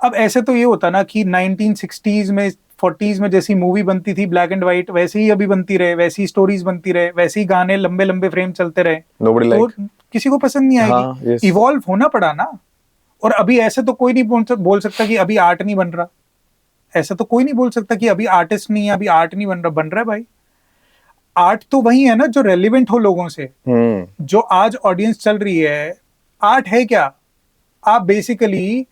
अब ऐसे तो ये होता ना कि 1960s में 40s में जैसी मूवी बनती थी ब्लैक एंड व्हाइट, वैसे ही अभी बनती रहे, वैसी ही स्टोरीज बनती रहे, वैसे ही गाने लंबे लंबे फ्रेम चलते रहे, तो किसी को पसंद नहीं आएगी। yes. इवॉल्व होना पड़ा ना। और अभी ऐसे तो कोई नहीं बोल सकता कि अभी आर्ट नहीं बन रहा, ऐसा तो कोई नहीं बोल सकता कि अभी आर्टिस्ट नहीं है, अभी आर्ट नहीं बन रहा है भाई। आर्ट तो वही है ना जो रेलिवेंट हो लोगों से, जो आज ऑडियंस चल रही है। आर्ट है क्या, आप बेसिकली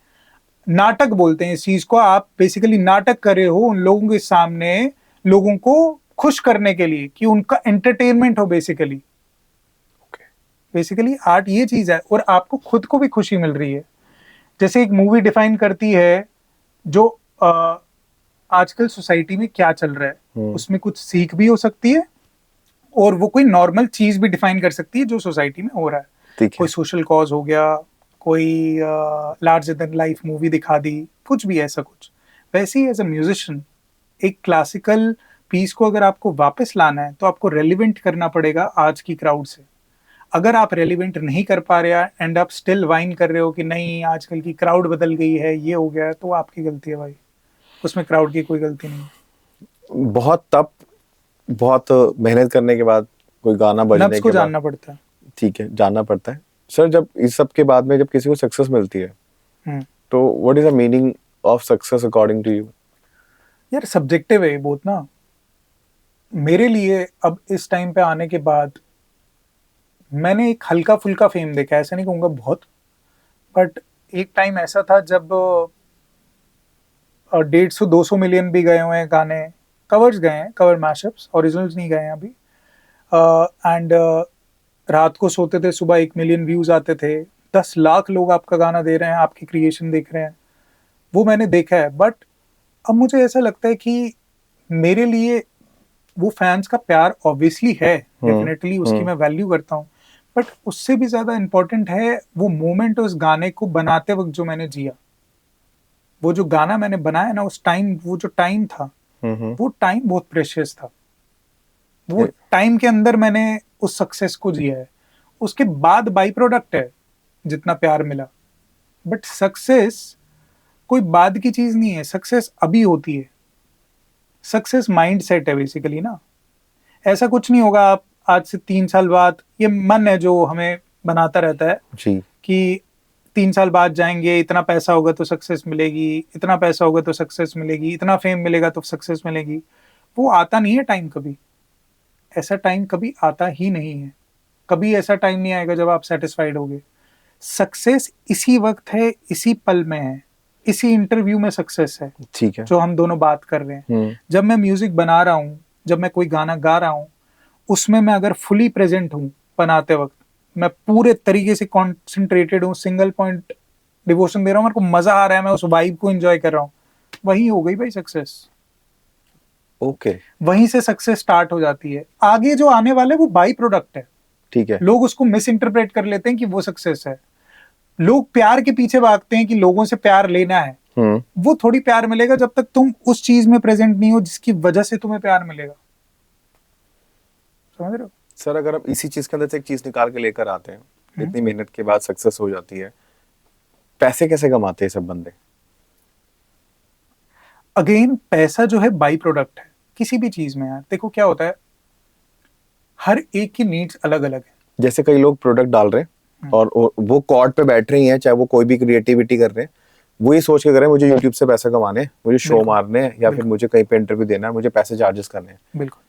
नाटक बोलते हैं इस चीज को, आप बेसिकली नाटक कर रहे हो उन लोगों के सामने, लोगों को खुश करने के लिए, कि उनका एंटरटेनमेंट हो बेसिकली। बेसिकली आर्ट ये चीज है, और आपको खुद को भी खुशी मिल रही है। जैसे एक मूवी डिफाइन करती है जो आजकल सोसाइटी में क्या चल रहा है, उसमें कुछ सीख भी हो सकती है, और वो कोई नॉर्मल चीज भी डिफाइन कर सकती है जो सोसाइटी में हो रहा है। कोई सोशल कॉज हो गया, कोई लार्जर देन लाइफ मूवी दिखा दी, कुछ भी ऐसा कुछ। वैसे ही एज अ म्यूजिशियन एक क्लासिकल पीस को अगर आपको वापस लाना है तो आपको रेलिवेंट करना पड़ेगा आज की क्राउड से। अगर आप रेलिवेंट नहीं कर पा रहे हैं एंड आप स्टिल वाइन कर रहे हो कि नहीं आजकल की क्राउड बदल गई है, ये हो गया है, तो आपकी गलती है भाई, उसमें क्राउड की कोई गलती नहीं है। बहुत तप, बहुत मेहनत करने के बाद कोई गाना बजने नब्ज के को बाद, जानना पड़ता है। ठीक है, जानना पड़ता है। सर जब इस सब के बाद में जब किसी को सक्सेस मिलती है हम्म। तो what is the meaning of success according to you? यार सब्जेक्टिव है ये बहुत ना। मेरे लिए अब इस टाइम पे आने के बाद मैंने एक हल्का फुल्का फेम देखा है, ऐसा नहीं कहूँगा बहुत, बट एक टाइम ऐसा था जब 150-200 मिलियन भी गए हुए हैं गाने, कवर्स गए हैं, कवर मैशअप्स, ओरिजिनल्स नहीं गए हैं अभी। एंड रात को सोते थे, सुबह 1 मिलियन व्यूज आते थे, 10 लाख लोग आपका गाना दे रहे हैं, आपकी क्रिएशन देख रहे हैं, वो मैंने देखा है। बट अब मुझे ऐसा लगता है कि मेरे लिए वो फैंस का प्यार ऑब्वियसली है, डेफिनेटली उसकी मैं वैल्यू करता हूँ, बट उससे भी ज्यादा इम्पोर्टेंट है वो मोमेंट उस गाने को बनाते वक्त जो मैंने जिया। वो जो गाना मैंने बनाया ना उस टाइम, वो जो टाइम था, वो टाइम बहुत प्रेशियस था। वो टाइम के अंदर मैंने उस सक्सेस को जिया है। उसके बाद बाई प्रोडक्ट है जितना प्यार मिला, बट सक्सेस कोई बाद की चीज नहीं है, सक्सेस अभी होती है। सक्सेस माइंड सेट है बेसिकली ना। ऐसा कुछ नहीं होगा आप आज से 3 साल बाद, ये मन है जो हमें बनाता रहता है जी, कि 3 साल बाद जाएंगे, इतना पैसा होगा तो सक्सेस मिलेगी, इतना पैसा होगा तो सक्सेस मिलेगी, इतना फेम मिलेगा तो सक्सेस मिलेगी। वो आता नहीं है टाइम कभी। ऐसा टाइम कभी आता ही नहीं है। कभी ऐसा टाइम नहीं आएगा जब आप सेटिस्फाइड होगे। सक्सेस इसी वक्त है, इसी पल में है, इसी इंटरव्यू में सक्सेस है, ठीक है, जो हम दोनों बात कर रहे हैं। जब मैं म्यूजिक बना रहा हूँ, जब मैं कोई गाना गा रहा हूँ, उसमें मैं अगर फुली प्रेजेंट हूँ बनाते वक्त, मैं पूरे तरीके से कॉन्सेंट्रेटेड हूँ, सिंगल पॉइंट डिवोशन दे रहा हूँ, मेरे को मजा आ रहा है, मैं उस वाइब को एंजॉय कर रहा हूँ, वही हो गई भाई सक्सेस। ओके, वहीं से सक्सेस स्टार्ट हो जाती है। आगे जो आने वाले वो बाई प्रोडक्ट है। ठीक है, लोग उसको मिस इंटरप्रेट कर लेते हैं कि वो सक्सेस है। लोग प्यार के पीछे भागते हैं कि लोगों से प्यार लेना है। वो थोड़ी प्यार मिलेगा जब तक तुम उस चीज में प्रेजेंट नहीं हो जिसकी वजह से तुम्हें प्यार मिलेगा। समझ रहे हो? सर अगर आप इसी चीज के अंदर से एक चीज निकाल के लेकर आते हैं, इतनी मेहनत के बाद सक्सेस हो जाती है, पैसे कैसे कमाते हैं सब बंदे? अगेन पैसा जो है बाई प्रोडक्ट है किसी भी चीज में। यार देखो क्या होता है, हर एक की नीड्स अलग अलग है। जैसे कई लोग प्रोडक्ट डाल रहे हैं और वो कॉर्ड पे बैठ रही हैं, चाहे वो कोई भी क्रिएटिविटी कर रहे हैं, वो ये सोच के कर रहे हैं मुझे यूट्यूब से पैसा कमाने हैं, मुझे शो मारने हैं, या फिर मुझे कहीं पे इंटरव्यू देना है, मुझे पैसे चार्जेस करने हैं। बिल्कुल।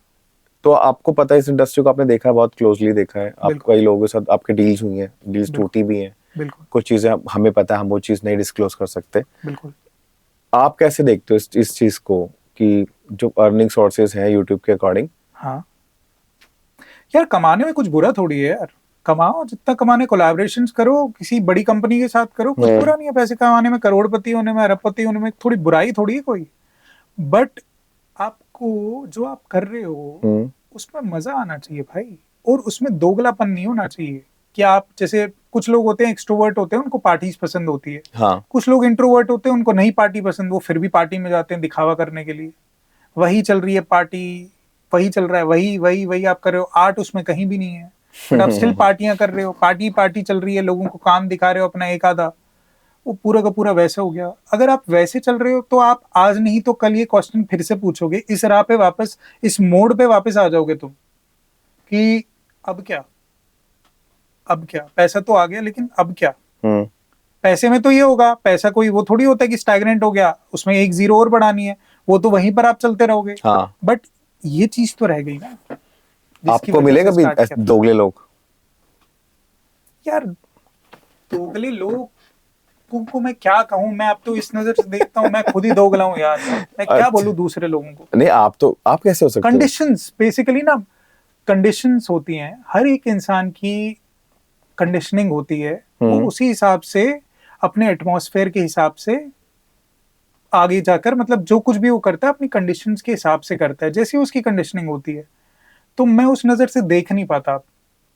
तो आपको पता है इस इंडस्ट्री को आपने देखा है, बहुत क्लोजली देखा है, आप कई लोगों के साथ आपके डील्स हुई हैं, डील्स टूटी भी हैं, बिल्कुल। कुछ चीजें हमें पता है, हम वो चीज नहीं डिस्क्लोज कर सकते। बिल्कुल। आप कैसे देखते हो इस चीज को कि जो अर्निंग सोर्सेज हैं यूट्यूब के अकॉर्डिंग? हाँ यार, कमाने में कुछ बुरा थोड़ी है यार, कमाओ जितना कमाने, कोलैबोरेशंस करो, किसी बड़ी कंपनी के साथ करो, कुछ बुरा नहीं है पैसे कमाने में, करोड़पति होने में, अरबपति होने में थोड़ी बुराई थोड़ी है कोई। बट आपको जो आप कर रहे हो उसमें मजा आना चाहिए भाई, और उसमें दोगलापन नहीं होना चाहिए कि आप, जैसे कुछ लोग होते हैं एक्सट्रोवर्ट होते हैं, उनको पार्टीज पसंद होती है। हाँ, कुछ लोग इंट्रोवर्ट होते हैं, उनको नहीं पार्टी पसंद, वो फिर भी पार्टी में जाते हैं दिखावा करने के लिए। वही चल रही है पार्टी, वही चल रहा है, वही वही वही आप कर रहे हो, आर्ट उसमें कहीं भी नहीं है, बट आप स्टिल पार्टियां कर रहे हो, पार्टी पार्टी चल रही है, लोगों को काम दिखा रहे हो अपना एक आधा, वो पूरा का पूरा वैसे हो गया। अगर आप वैसे चल रहे हो तो आप आज नहीं तो कल ये क्वेश्चन फिर से पूछोगे, इस राह पे वापस, इस मोड़ पे वापस आ जाओगे तुम कि अब क्या, अब क्या, पैसा तो आ गया लेकिन अब क्या। पैसे में तो ये होगा, पैसा कोई वो थोड़ी होता है कि स्टैग्नेंट हो गया, उसमें एक जीरो और बढ़ानी है, वो तो वहीं पर आप चलते रहोगे। हाँ, बट ये चीज तो रह गई ना। आपको मिलेगा भी दोगले लोग? यार दोगले लोग को मैं क्या कहूं, मैं अब तो इस नजर से देखता हूं, मैं खुद ही दोगला हूं यार, मैं क्या बोलूं दूसरे लोगों को। नहीं, आप कैसे हो सकते हो? कंडीशंस बेसिकली ना, कंडीशंस होती हैं, हर एक इंसान की कंडीशनिंग होती है, वो उसी हिसाब से अपने एटमॉस्फेयर के हिसाब से आगे जाकर, मतलब जो कुछ भी वो करता है अपनी कंडीशंस के हिसाब से करता है, जैसी उसकी कंडीशनिंग होती है। तो मैं उस नजर से देख नहीं पाता,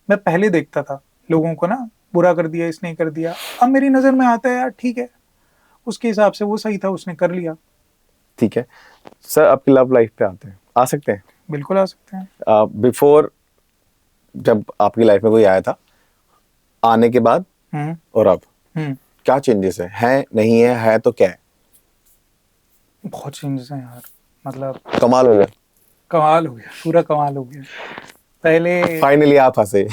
मैं पहले देखता था, लोगों को ना बुरा कर दिया, इसने कर दिया। अब मेरी नज़र में आता है यार ठीक है, उसके हिसाब से वो सही था, उसने कर लिया। ठीक है सर, आपकी लव लाइफ पे आते हैं, आ सकते हैं। बिल्कुल आ सकते हैं। बिफोर, जब आपकी लाइफ में कोई आया था, आने के बाद हम्म और अब हम्म क्या चेंजेस है नहीं है तो क्या है? बहुत चेंजेस हैं यार, मतलब कमाल हो गया। कमाल हो गया, पूरा कमाल हो गया। पहले फाइनली आप हंसे।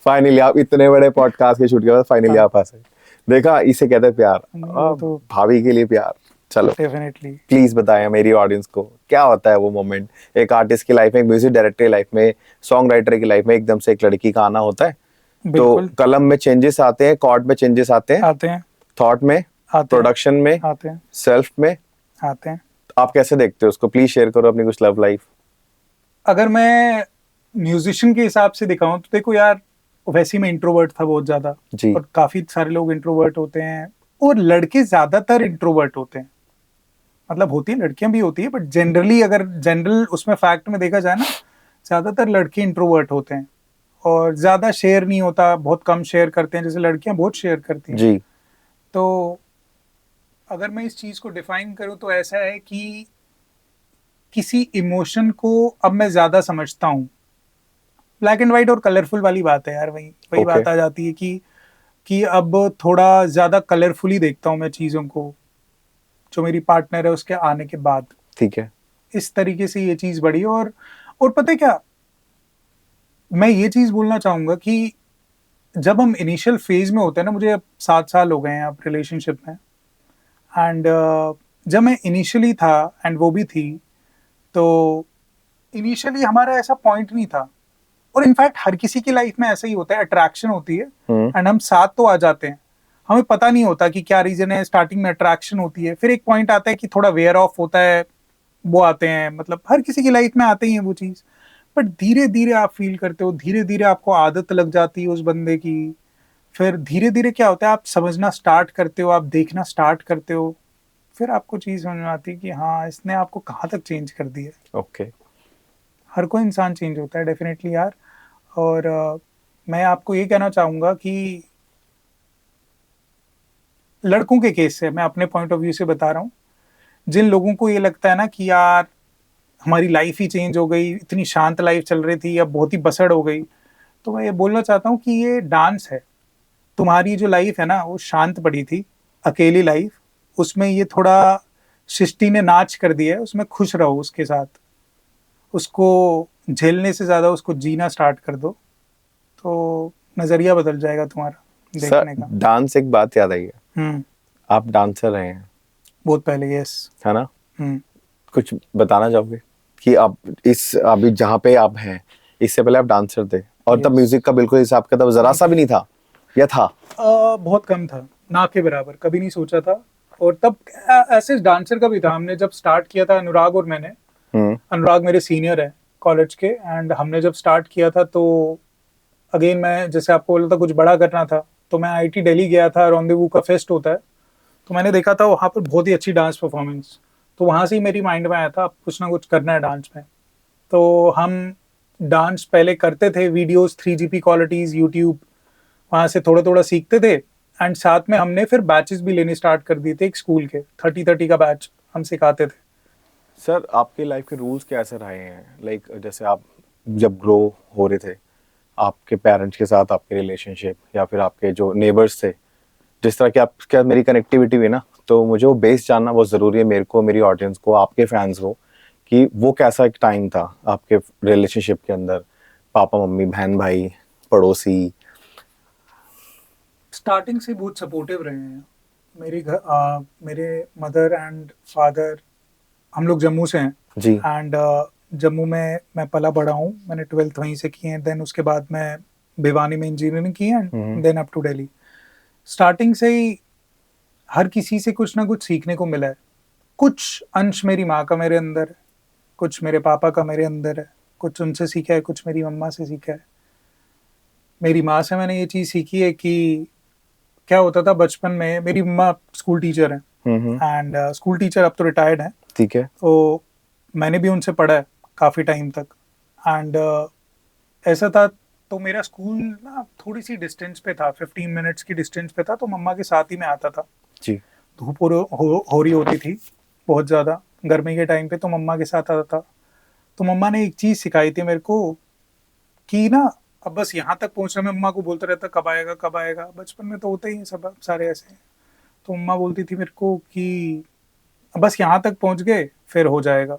फाइनली आप इतने बड़े पॉडकास्ट के शूट के बाद फाइनली हाँ, आप हंसे। देखा, इसे कहते हैं प्यार। वो तो भाभी के लिए प्यार। चलो, डेफिनेटली। प्लीज बताएं मेरी ऑडियंस को क्या होता है वो मोमेंट एक आर्टिस्ट की लाइफ में, एक म्यूजिक डायरेक्टर की लाइफ में, सॉन्ग राइटर की लाइफ में, एकदम से एक लड़की का आना होता है। तो बिल्कुल कलम में चेंजेस आते हैं, कॉर्ड में चेंजेस आते हैं, आते हैं, थॉट में, आते हैं, प्रोडक्शन में, आते हैं, सेल्फ में। आते हैं। आप कैसे देखते हो उसको? प्लीज शेयर करो अपनी कुछ लव लाइफ। अगर मैं म्यूजिशियन के हिसाब से दिखाऊं तो देखो यार, वैसे ही मैं इंट्रोवर्ट था बहुत ज्यादा, जी और काफी सारे लोग इंट्रोवर्ट होते हैं, और लड़के ज्यादातर इंट्रोवर्ट होते हैं। मतलब होती है, लड़कियां भी होती है, बट जनरली अगर जनरल उसमें फैक्ट में देखा जाए ना, ज्यादातर लड़के इंट्रोवर्ट होते हैं, और ज्यादा शेयर नहीं होता, बहुत कम शेयर करते हैं, जैसे लड़कियां बहुत शेयर करती हैं। जी। तो अगर मैं इस चीज को डिफाइन करूं तो ऐसा है कि किसी इमोशन को अब मैं ज्यादा समझता हूँ। ब्लैक एंड व्हाइट और कलरफुल वाली बात है यार, वही वही ओके। बात आ जाती है कि अब थोड़ा ज्यादा कलरफुली देखता हूँ मैं चीजों को, जो मेरी पार्टनर है उसके आने के बाद। ठीक है। इस तरीके से ये चीज बढ़ी। और पता है क्या, मैं ये चीज बोलना चाहूंगा कि जब हम इनिशियल फेज में होते हैं ना, मुझे अब 7 साल हो गए हैं अब रिलेशनशिप में, एंड जब मैं इनिशियली था एंड वो भी थी, तो इनिशियली हमारा ऐसा पॉइंट नहीं था। और इनफैक्ट हर किसी की लाइफ में ऐसा ही होता है, अट्रैक्शन होती है एंड हम साथ तो आ जाते हैं, हमें पता नहीं होता कि क्या रीजन है। स्टार्टिंग में अट्रैक्शन होती है, फिर एक पॉइंट आता है कि थोड़ा वेयर ऑफ होता है, वो आते हैं, मतलब हर किसी की लाइफ में आते ही है वो चीज। बट धीरे धीरे आप फील करते हो, धीरे धीरे आपको आदत लग जाती है उस बंदे की। फिर धीरे धीरे क्या होता है, आप समझना स्टार्ट करते हो, आप देखना स्टार्ट करते हो, फिर आपको चीज समझ में आती है कि हाँ, इसने आपको कहाँ तक चेंज कर दिया है। ओके। हर कोई इंसान चेंज होता है डेफिनेटली यार। और मैं आपको ये कहना चाहूंगा कि लड़कों के केस से मैं अपने पॉइंट ऑफ व्यू से बता रहा हूँ, जिन लोगों को ये लगता है ना कि यार हमारी लाइफ ही चेंज हो गई, इतनी शांत लाइफ चल रही थी अब बहुत ही बसड़ हो गई, तो मैं ये बोलना चाहता हूँ कि ये डांस है। तुम्हारी जो लाइफ है ना वो शांत पड़ी थी, अकेली लाइफ, उसमें ये थोड़ा सृष्टि ने नाच कर दिया है, उसमें खुश रहो उसके साथ, उसको झेलने से ज्यादा उसको जीना स्टार्ट कर दो, तो नजरिया बदल जाएगा तुम्हारा सर, देखने का। डांस, एक बात याद आई है, हम्म आप डांसर रहे हैं, बहुत पहले, यस। है ना? हम्म कुछ बताना चाहोगे कि आप इस अभी जहाँ पे आप हैं, इससे पहले आप डांसर थे और तब Yes. म्यूजिक का बिल्कुल हिसाब किताब जरा सा भी नहीं था, या था? बहुत कम था, ना के बराबर, कभी नहीं सोचा था। और तब ऐसे डांसर का भी था, हमने जब स्टार्ट किया था, अनुराग और मैंने, हम्म। अनुराग मेरे सीनियर है कॉलेज के, एंड हमने जब स्टार्ट किया था तो अगेन मैं जैसे आपको बोला था कुछ बड़ा करना था, तो मैं आईटी दिल्ली गया था, रॉन्डेवू का फेस्ट होता है, तो मैंने देखा था वहाँ पर बहुत ही अच्छी डांस परफॉर्मेंस, तो वहाँ से ही मेरी माइंड में आया था अब कुछ ना कुछ करना है डांस में। तो हम डांस पहले करते थे, वीडियोस 3GP क्वालिटीज़ यूट्यूब, वहाँ से थोड़ा थोड़ा सीखते थे, एंड साथ में हमने फिर बैचेस भी लेने स्टार्ट कर दिए थे, एक स्कूल के 30-30 का बैच हम सिखाते थे। सर, आपकी लाइफ के रूल्स कैसे रहे हैं? लाइक जैसे आप जब ग्रो हो रहे थे, आपके पेरेंट्स के साथ आपके रिलेशनशिप या फिर आपके जो नेबर्स थे, जिस तरह की आपके मेरी कनेक्टिविटी हुई ना, तो मुझे वो बेस जानना बहुत ज़रूरी है, मेरे को, मेरी ऑडियंस को, आपके फैंस को, कि वो कैसा एक टाइम था आपके रिलेशनशिप के अंदर, पापा मम्मी, बहन भाई, पड़ोसी। स्टार्टिंग से बहुत सपोर्टिव रहे हैं मेरे मदर एंड फादर। हम लोग जम्मू से हैं, जी। एंड जम्मू में मैं पला बड़ा हूँ, मैंने 12th वहीं से की है, देन उसके बाद मैं भिवानी में इंजीनियरिंग की है, then up to Delhi. Starting से ही हर किसी से कुछ ना कुछ सीखने को मिला है। कुछ अंश मेरी माँ का मेरे अंदर है, कुछ मेरे पापा का मेरे अंदर है, कुछ उनसे सीखा है, कुछ मेरी मम्मा से सीखा है। मेरी माँ से मैंने ये चीज़ सीखी है कि क्या होता था बचपन में, मेरी मम्मा स्कूल टीचर है, एंड स्कूल टीचर अब तो रिटायर्ड है, ठीक है। तो मैंने भी उनसे पढ़ा है काफ़ी टाइम तक। एंड ऐसा था तो मेरा स्कूल ना थोड़ी सी डिस्टेंस पे था, 15 मिनट्स की डिस्टेंस पे था, तो मम्मा के साथ ही मैं आता था। जी। धूप हो रही होती थी बहुत ज़्यादा गर्मी के टाइम पे, तो मम्मा के साथ आता था। तो मम्मा ने एक चीज़ सिखाई थी मेरे को कि ना, अब बस यहाँ तक पहुँचने में मम्मा को बोलता रहता कब आएगा कब आएगा, बचपन में तो होता ही है, सब सारे ऐसे। तो मम्मा बोलती थी मेरे को कि बस यहाँ तक पहुँच गए फिर हो जाएगा,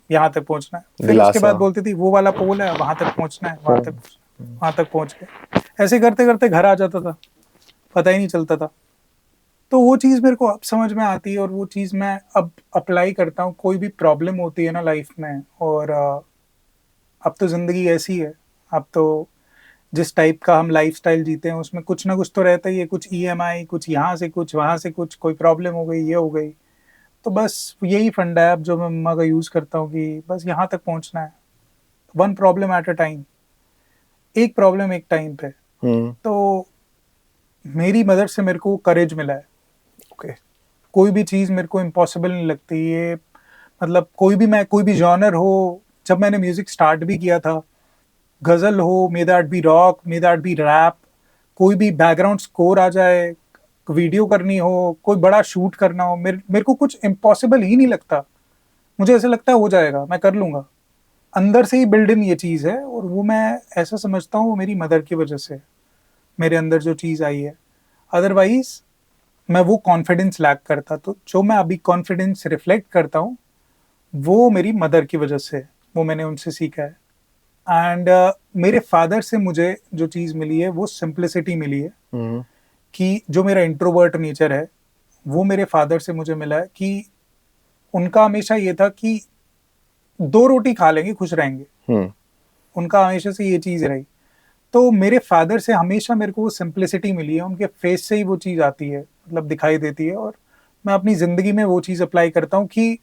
यहाँ तक पहुँचना है। फिर उसके दिलासा। बाद बोलती थी वो वाला पोल है, वहां तक पहुँचना है, हाँ। वहां तक पहुँच गए। ऐसे करते करते घर आ जाता था, पता ही नहीं चलता था। तो वो चीज़ मेरे को अब समझ में आती है, और वो चीज़ मैं अब अप्लाई करता हूँ। कोई भी प्रॉब्लम होती है ना लाइफ में, और अब तो ज़िंदगी ऐसी है, अब तो जिस टाइप का हम लाइफस्टाइल जीते हैं उसमें कुछ ना कुछ तो रहता ही है, कुछ ईएमआई, कुछ यहाँ से कुछ वहाँ से कुछ, कोई प्रॉब्लम हो गई, ये हो गई। तो बस यही फंडा है अब जो मैं मम्मा का यूज़ करता हूँ कि बस यहाँ तक पहुँचना है, one problem at a time, एक प्रॉब्लम एक टाइम पे। तो मेरी मदर से मेरे को करेज मिला है। ओके। कोई भी चीज़ मेरे को इम्पॉसिबल नहीं लगती। ये मतलब कोई भी जॉनर हो, जब मैंने म्यूजिक स्टार्ट भी किया था, गजल हो, may that be rock, may that be rap, कोई भी बैकग्राउंड स्कोर आ जाए, वीडियो करनी हो, कोई बड़ा शूट करना हो, मेरे को कुछ इम्पॉसिबल ही नहीं लगता। मुझे ऐसा लगता है हो जाएगा, मैं कर लूँगा। अंदर से ही बिल्ड इन ये चीज़ है, और वो मैं ऐसा समझता हूँ वो मेरी मदर की वजह से मेरे अंदर जो चीज़ आई है। अदरवाइज मैं वो कॉन्फिडेंस लैक करता। तो जो मैं अभी कॉन्फिडेंस रिफ्लेक्ट करता हूँ वो मेरी मदर की वजह से, वो मैंने उनसे सीखा है। एंड मेरे फादर से मुझे जो चीज़ मिली है वो सिंप्लिसिटी मिली है, कि जो मेरा इंट्रोवर्ट नेचर है वो मेरे फादर से मुझे मिला है। कि उनका हमेशा ये था कि 2 रोटी खा लेंगे खुश रहेंगे, उनका हमेशा से ये चीज़ रही। तो मेरे फादर से हमेशा मेरे को वो सिंप्लिसिटी मिली है, उनके फेस से ही वो चीज़ आती है, मतलब दिखाई देती है। और मैं अपनी ज़िंदगी में वो चीज़ अप्लाई करता हूँ कि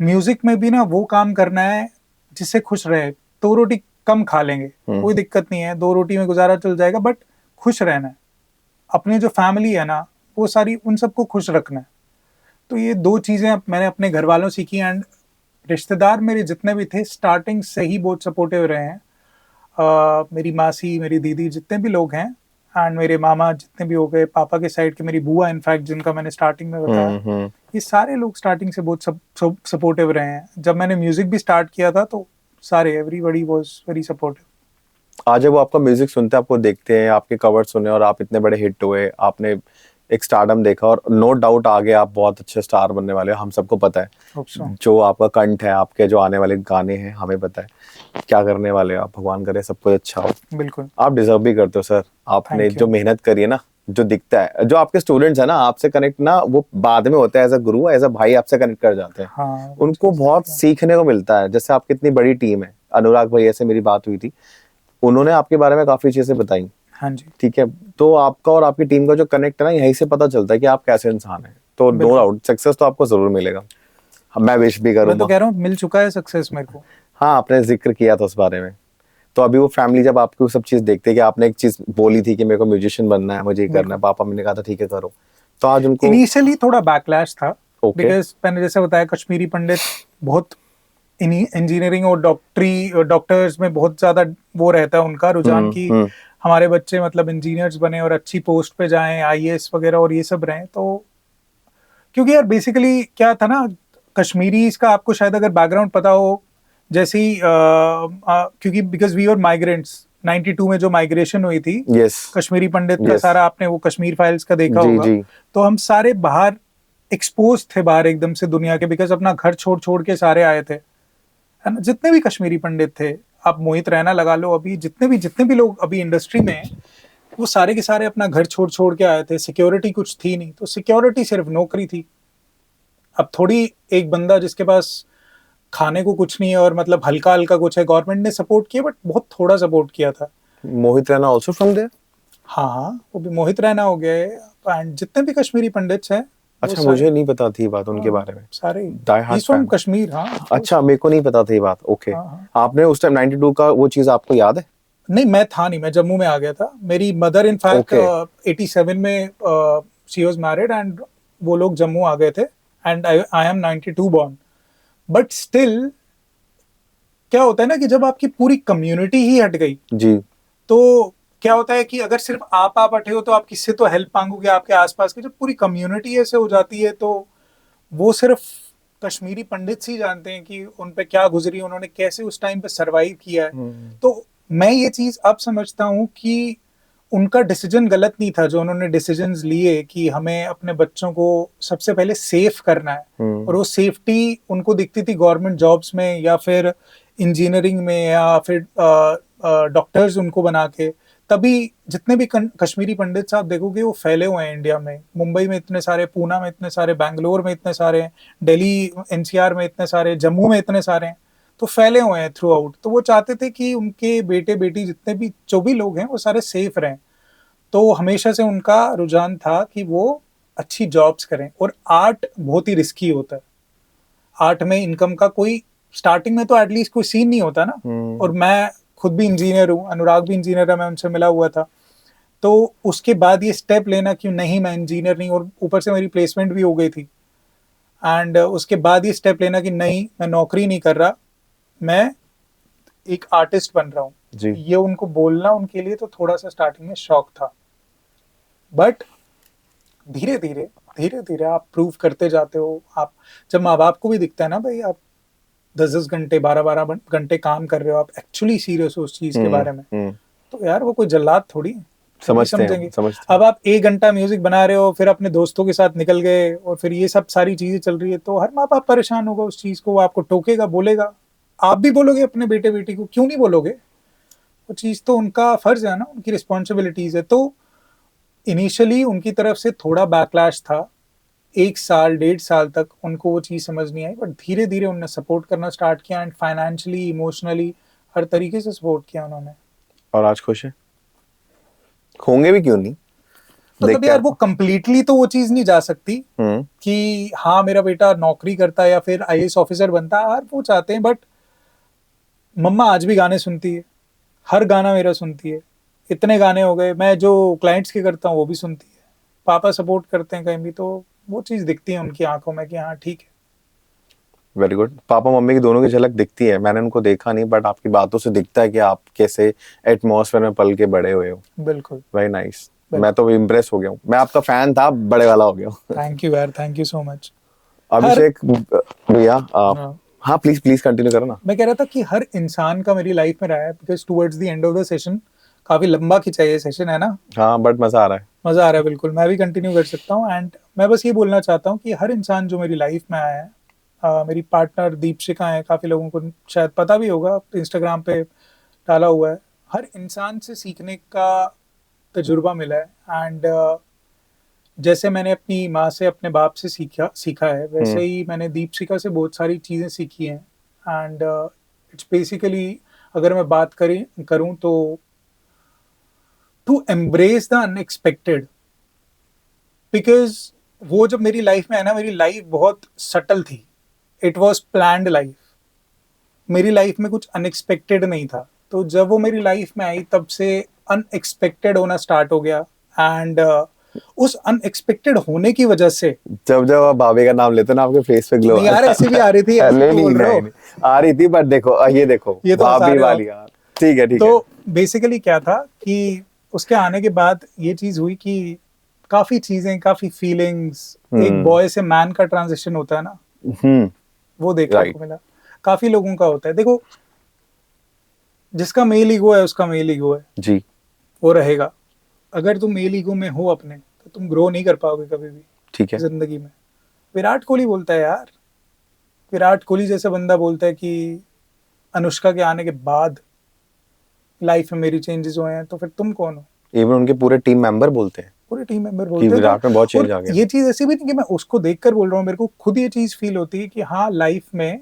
म्यूज़िक में भी ना वो काम करना है जिससे खुश रहे। 2 रोटी कम खा लेंगे, कोई दिक्कत नहीं है, 2 रोटी में गुजारा चल जाएगा, बट खुश रहना है। अपनी जो फैमिली है ना, वो सारी उन सबको खुश रखना है। तो ये 2 चीज़ें मैंने अपने घर वालों सीखी। एंड रिश्तेदार मेरे जितने भी थे स्टार्टिंग से ही बहुत सपोर्टिव रहे हैं। मेरी मासी, मेरी दीदी, जितने भी लोग हैं, एंड मेरे मामा जितने भी हो गए, पापा के साइड के, मेरी बुआ इनफैक्ट जिनका मैंने स्टार्टिंग में बताया, ये सारे लोग स्टार्टिंग से बहुत सपोर्टिव रहे हैं। जब मैंने म्यूजिक भी स्टार्ट किया था तो सारे, एवरीबॉडी वाज वेरी सपोर्टिव। आज जब वो आपका म्यूजिक सुनते हैं, आपको देखते हैं, आपके कवर सुने और आप इतने बड़े हिट हुए, आपने एक स्टारडम देखा, और नो डाउट आगे आप बहुत अच्छे स्टार बनने वाले हो, हम सबको पता है। जो आपका कंठ है, आपके जो आने वाले गाने हैं, हमें पता है क्या करने वाले हो आप। भगवान करे सब कुछ अच्छा हो। बिल्कुल, आप डिजर्व भी करते हो सर। आपने जो मेहनत करी है ना, जो दिखता है, जो आपके स्टूडेंट्स है ना आपसे कनेक्ट ना, वो बाद में होता है, as a Guru, as a भाई आपसे कनेक्ट कर जाते हैं। हाँ, उनको बहुत सीखने को मिलता है। जैसे आपकी इतनी बड़ी टीम है, अनुराग भैया से मेरी बात हुई थी, उन्होंने आपके बारे में काफी चीजें बताई। हाँ जी, ठीक है, तो आपका और आपकी टीम का जो कनेक्ट है ना, यहीं से पता चलता है कि आप कैसे इंसान हैं। तो नो डाउट सक्सेस तो आपको जरूर मिलेगा। मैं विश भी मैं तो करूंगा। कह रहा हूँ मिल चुका है सक्सेस मेरे को। हाँ, आपने जिक्र किया था उस बारे में। तो अभी वो फैमिली जब आपकी वो सब चीज देखते हैं कि आपने एक चीज बोली थी कि मेरे को म्यूजिशियन बनना है, मुझे ये करना है, पापा मैंने कहा था ठीक है करो, तो आज उनको इनिशियली थोड़ा बैकलैश था, ओके। बिकॉज मैंने जैसे बताया कश्मीरी पंडित बहुत इंजीनियरिंग और डॉक्टर्स में बहुत ज्यादा वो रहता है उनका रुझान कि हमारे बच्चे मतलब इंजीनियर्स बने और अच्छी पोस्ट पे जाएं, आईएएस वगैरह और ये सब रहें। तो क्योंकि यार बेसिकली क्या था ना, कश्मीरी का आपको शायद अगर बैकग्राउंड पता हो, जैसे ही क्योंकि बिकॉज वी आर माइग्रेंट्स, 92 में जो माइग्रेशन हुई थी, कश्मीरी पंडित का सारा, आपने वो कश्मीर फाइल्स का देखा होगा। तो हम सारे बाहर एक्सपोज थे, बाहर एकदम से दुनिया के, बिकॉज अपना घर छोड़ छोड़ के सारे आए थे, है ना। जितने भी कश्मीरी पंडित थे, आप मोहित रैना लगा लो, अभी जितने भी लोग अभी इंडस्ट्री में हैं, वो सारे के सारे अपना घर छोड़ छोड़ के आए थे। सिक्योरिटी कुछ थी नहीं, तो सिक्योरिटी सिर्फ नौकरी थी। अब थोड़ी एक बंदा जिसके पास खाने को कुछ नहीं है और मतलब हल्का हल्का कुछ है, गवर्नमेंट ने सपोर्ट किया बट बहुत थोड़ा सपोर्ट किया था। Mohit Raina also from there? हाँ, वो भी मोहित रैना हो गए, एंड जितने भी कश्मीरी पंडित्स हैं। अच्छा, मुझे नहीं पता थी बात उनके बारे में। सारे डाई हार्ड फ्रॉम कश्मीर। हाँ, अच्छा, मेरे को नहीं पता थी बात। ओके, आपने उस टाइम 92 का वो चीज आपको याद है? नहीं, मैं था नहीं, मैं जम्मू में आ गया था। मेरी मदर इनफैक्ट 87 में शी वाज मैरिड, एंड वो लोग जम्मू आ गए थे, and I am 92 born. But still क्या होता है ना कि जब आपकी पूरी कम्युनिटी ही हट गई जी, तो क्या होता है कि अगर सिर्फ आप बैठे हो तो आप किससे तो हेल्प मांगोगे, आपके आसपास की जब पूरी कम्युनिटी ऐसे हो जाती है तो वो सिर्फ कश्मीरी पंडित ही जानते हैं कि उन पे क्या गुजरी, उन्होंने कैसे उस टाइम पे सरवाइव किया है। तो मैं ये चीज अब समझता हूँ कि उनका डिसीजन गलत नहीं था जो उन्होंने डिसीजंस लिए कि हमें अपने बच्चों को सबसे पहले सेफ करना है। और वो सेफ्टी उनको दिखती थी गवर्नमेंट जॉब्स में या फिर इंजीनियरिंग में या फिर डॉक्टर्स उनको बना के। तभी जितने भी कश्मीरी पंडित साहब देखोगे वो फैले हुए हैं इंडिया में, मुंबई में इतने सारे, पूना में इतने सारे, बैंगलोर में इतने सारे, दिल्ली एनसीआर में इतने सारे, जम्मू में इतने सारे हैं, तो फैले हुए हैं थ्रू आउट। तो वो चाहते थे कि उनके बेटे बेटी जितने भी जो भी लोग हैं वो सारे सेफ रहें। तो हमेशा से उनका रुझान था कि वो अच्छी जॉब्स करें। और आर्ट बहुत ही रिस्की होता है, आर्ट में इनकम का कोई स्टार्टिंग में तो एटलीस्ट कोई सीन नहीं होता ना। और मैं खुद भी इंजीनियर हूँ, अनुराग भी इंजीनियर है, मैं उनसे मिला हुआ था। तो उसके बाद ये स्टेप लेना कि नहीं मैं इंजीनियर नहीं, और ऊपर से मेरी प्लेसमेंट भी हो गई थी, एंड उसके बाद ये स्टेप लेना कि नहीं मैं नौकरी नहीं कर रहा, मैं एक आर्टिस्ट बन रहा हूँ, ये उनको बोलना उनके लिए तो थोड़ा सा स्टार्टिंग में शौक था। बट धीरे धीरे धीरे धीरे आप प्रूव करते जाते हो। आप जब माँ बाप को भी दिखता है ना भाई आप 10-10 घंटे 12-12 घंटे काम कर रहे हो, आप एक्चुअली सीरियस हो उस चीज के बारे में, तो यार वो कोई जल्लाद थोड़ी है, समझेंगे। अब आप 1 घंटा म्यूजिक बना रहे हो, फिर अपने दोस्तों के साथ निकल गए और फिर ये सब सारी चीजें चल रही है, तो हर माँ बाप परेशान होगा उस चीज को, वो आपको टोकेगा, बोलेगा। आप भी बोलोगे अपने बेटे बेटी को, क्यों नहीं बोलोगे? वो चीज तो उनका फर्ज है ना, उनकी रिस्पॉन्सिबिलिटीज है। तो इनिशियली उनकी तरफ से थोड़ा बैकलैश था, 1 साल 1.5 साल तक उनको वो चीज़ समझ नहीं आई, बट धीरे धीरे उन्होंने सपोर्ट करना स्टार्ट किया, एंड फाइनेंशियली इमोशनली हर तरीके से सपोर्ट किया उन्होंने। और आज खुश है, होंगे भी, क्यों नहीं। मतलब यार वो कंप्लीटली तो वो चीज़ नहीं जा सकती कि हाँ मेरा बेटा नौकरी करता है या फिर आईएएस ऑफिसर बनता है, यार वो चाहते हैं। बट मम्मा आज भी गाने सुनती है, हर गाना मेरा सुनती है, इतने गाने हो गए, मैं जो क्लाइंट्स के करता हूँ वो भी सुनती है, पापा सपोर्ट करते हैं कहीं भी, तो वो चीज़ दिखती है उनकी आंखों में कि हाँ ठीक है। Very good. पापा मम्मी की दोनों की झलक दिखती है, मैंने उनको देखा नहीं, बट आपकी बातों से दिखता है कि आप कैसे एटमॉस्फेयर में पल के बड़े हुए हो। बिल्कुल, वेरी नाइस। मैं तो इम्प्रेस हो गया हूँ, मैं आपका फैन था, बड़े वाला हो गया हूँ। थैंक यू यार, थैंक यू सो मच। अभिषेक भैया, हाँ प्लीज प्लीज कंटिन्यू करो ना। मैं कह रहा था कि हर इंसान का मेरी लाइफ में रहा है, because towards the end of the session, काफी लंबा खिंचा ये सेशन है ना। हाँ बट मजा आ रहा है, मजा आ रहा है, बिल्कुल मैं भी कंटिन्यू कर सकता हूँ। एंड मैं बस ये बोलना चाहता हूँ कि हर इंसान जो मेरी लाइफ में आया है, मेरी पार्टनर दीपशिका है, काफी लोगों को शायद पता भी होगा, इंस्टाग्राम पे डाला हुआ है, हर इंसान से सीखने का तजुर्बा मिला है। एंड जैसे मैंने अपनी माँ से अपने बाप से सीखा है, वैसे ही मैंने दीपशिका से बहुत सारी चीज़ें सीखी हैं। एंड इट्स बेसिकली, अगर मैं बात करूँ तो to embrace the unexpected. Because वो जब मेरी लाइफ में है ना, मेरी लाइफ बहुत सटल थी, इट वॉज प्लान्ड लाइफ, मेरी लाइफ में कुछ अनएक्सपेक्टेड नहीं था। तो जब वो मेरी लाइफ में आई तब से अनएक्सपेक्टेड होना स्टार्ट हो गया। एंड उस अनएक्सपेक्टेड होने की वजह से जब जब आप भाभी का नाम लेते ना आपके फेस पे ग्लो यार ऐसी भी आ रही थी, नहीं, आ रही थी, बट देखो ये देखो, ये तो भाभी वाली यार, ठीक है ठीक है। तो बेसिकली क्या था कि उसके आने के बाद ये चीज हुई कि काफी चीजें, काफी फीलिंग्स, एक बॉय से मैन का ट्रांजिशन होता है ना, वो देखने को मिला। काफी लोगों का होता है, देखो जिसका मेल ईगो है उसका मेल ईगो है जी, वो रहेगा। अगर तुम मेल ईगो में हो अपने, तो तुम ग्रो नहीं कर पाओगे कभी भी, ठीक है, जिंदगी में। विराट कोहली बोलता है यार, विराट कोहली जैसा बंदा बोलता है कि अनुष्का के आने के बाद लाइफ में मेरी चेंजेस हुए हैं, तो फिर तुम कौन हो? इवन उनके पूरे टीम मेंबर बोलते हैं, पूरे टीम मेंबर बोलते हैं विराट में बहुत चेंज आ गया। ये चीज ऐसी भी नहीं कि मैं उसको देखकर बोल रहा हूँ, मेरे को खुद ये चीज फील होती है कि हाँ लाइफ में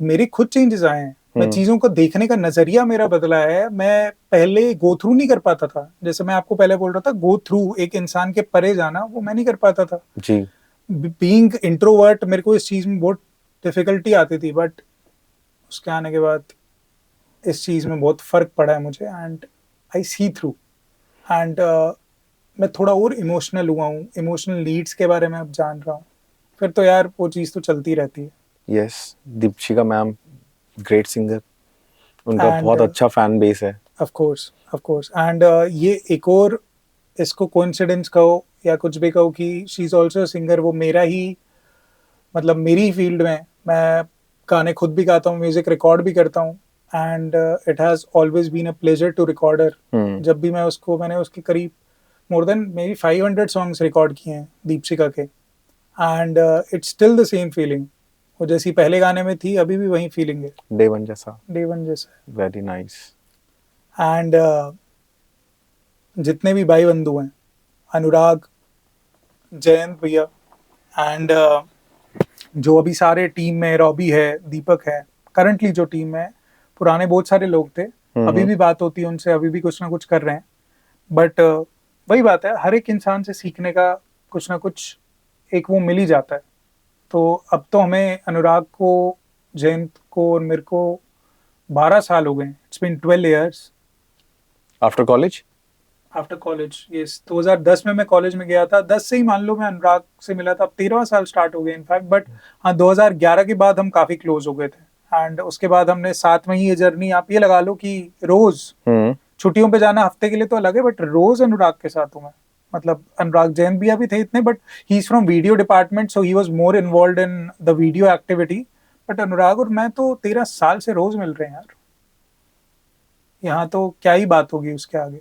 मेरे खुद चेंजेस आए हैं, मैं चीजों को देखने का नजरिया मेरा बदला है। मैं पहले गो थ्रू नहीं कर पाता था, जैसे मैं आपको पहले बोल रहा था, गो थ्रू एक इंसान के परे जाना, वो मैं नहीं कर पाता था जी। बीइंग इंट्रोवर्ट, मेरे को इस चीज में बहुत डिफिकल्टी आती थी। बट उसके आने के बाद इस चीज में बहुत फर्क पड़ा है मुझे, and I see through. And मैं थोड़ा और इमोशनल हुआ हूँ, इमोशनल नीड्स के बारे में अब जान रहा हूँ, फिर तो यार वो चीज तो चलती रहती है। Yes, Deepshikha ma'am great singer, उनका बहुत अच्छा फैन बेस है। Of course of course and ये एक और इसको कोइंसिडेंस कहो या कुछ भी कहो कि शी इज ऑल्सो सिंगर, वो मेरा ही मतलब मेरी फील्ड में मैं गाने खुद भी गाता हूँ, म्यूजिक रिकॉर्ड भी करता हूँ and it has always been a pleasure to record her. जब भी मैंने उसके करीब more than maybe 500 songs record किए हैं दीपशिका के and it's still the same feeling. वो जैसी पहले गाने में थी अभी भी वही फीलिंग है, डे वन जैसा। Very nice. एंड जितने भी भाई बंधु हैं, अनुराग, जयंत भैया एंड जो अभी सारे टीम में रॉबी है, दीपक है, करंटली जो टीम में पुराने बहुत सारे लोग थे, अभी भी बात होती है उनसे, अभी भी कुछ ना कुछ कर रहे हैं। बट वही बात है, हर एक इंसान से सीखने का कुछ ना कुछ एक वो मिल ही जाता है। तो अब तो हमें अनुराग को, जयंत को और मेरे को 12 साल हो गए, it's been 12 years after college. After college, yes. 2010 में मैं कॉलेज में गया था, 10 से ही मान लो मैं अनुराग से मिला था, अब 13वां साल स्टार्ट हो गया इनफैक्ट। बट हाँ, 2011 के बाद हम काफी क्लोज हो गए थे एंड उसके बाद हमने साथ में ही ये जर्नी, आप ये लगा लो कि रोज छुट्टियों पे जाना हफ्ते के लिए तो अलग है, बट रोज अनुराग के साथ हूँ मैं। मतलब अनुराग, जैन भैया भी थे इतने, but he is from video department so he was more involved in the video activity. But Anurag और मैं तो 13 साल से रोज मिल रहे हैं यार। यहाँ तो क्या ही बात होगी उसके आगे।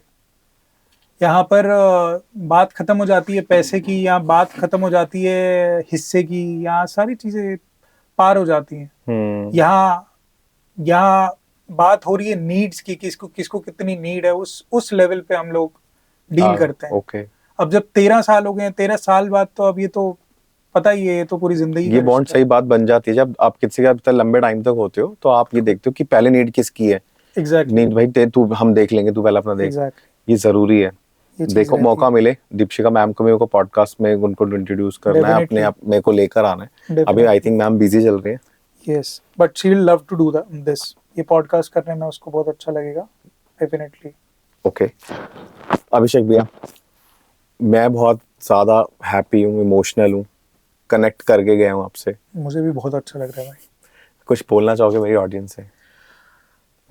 यहाँ पर बात खत्म हो जाती है पैसे की, यहाँ बात खत्म हो जाती है हिस्से की, यहाँ सारी चीजें पार हो जाती हैं। यहाँ बात हो रही है नीड्स की, किसको किसको कितनी नीड है, उस लेवल पे हम लोग डील करते हैं। ओके। अब जब 13 साल हो गए, 13 साल बाद तो अब ये तो पता ही है, ये तो पूरी जिंदगी ये बॉन्ड सही बात बन जाती है जब आप किसी के साथ लंबे टाइम तक होते हो, तो आप ये देखते हो कि पहले नीड किसकी है। एग्जैक्टली। नीड भाई तू, हम देख लेंगे, तू पहले अपना देख। एग्जैक्टली। ये जरूरी है। देखो मौका मिले दीपशिका मैम को, मेरे को पॉडकास्ट में उनको इंट्रोड्यूस करना है, अपने आप मेरे को लेकर आना है। अभी आई थिंक मैम बिजी चल रही है। Yes, but she will love to do this. ये पॉडकास्ट करने में उसको बहुत अच्छा लगेगा डेफिनेटली। ओके अभिषेक भैया, मैं बहुत ज्यादा हैप्पी हूँ, इमोशनल हूँ, कनेक्ट करके गया हूँ आपसे। मुझे भी बहुत अच्छा लग रहा है भाई। कुछ बोलना चाहोगे मेरी ऑडियंस से,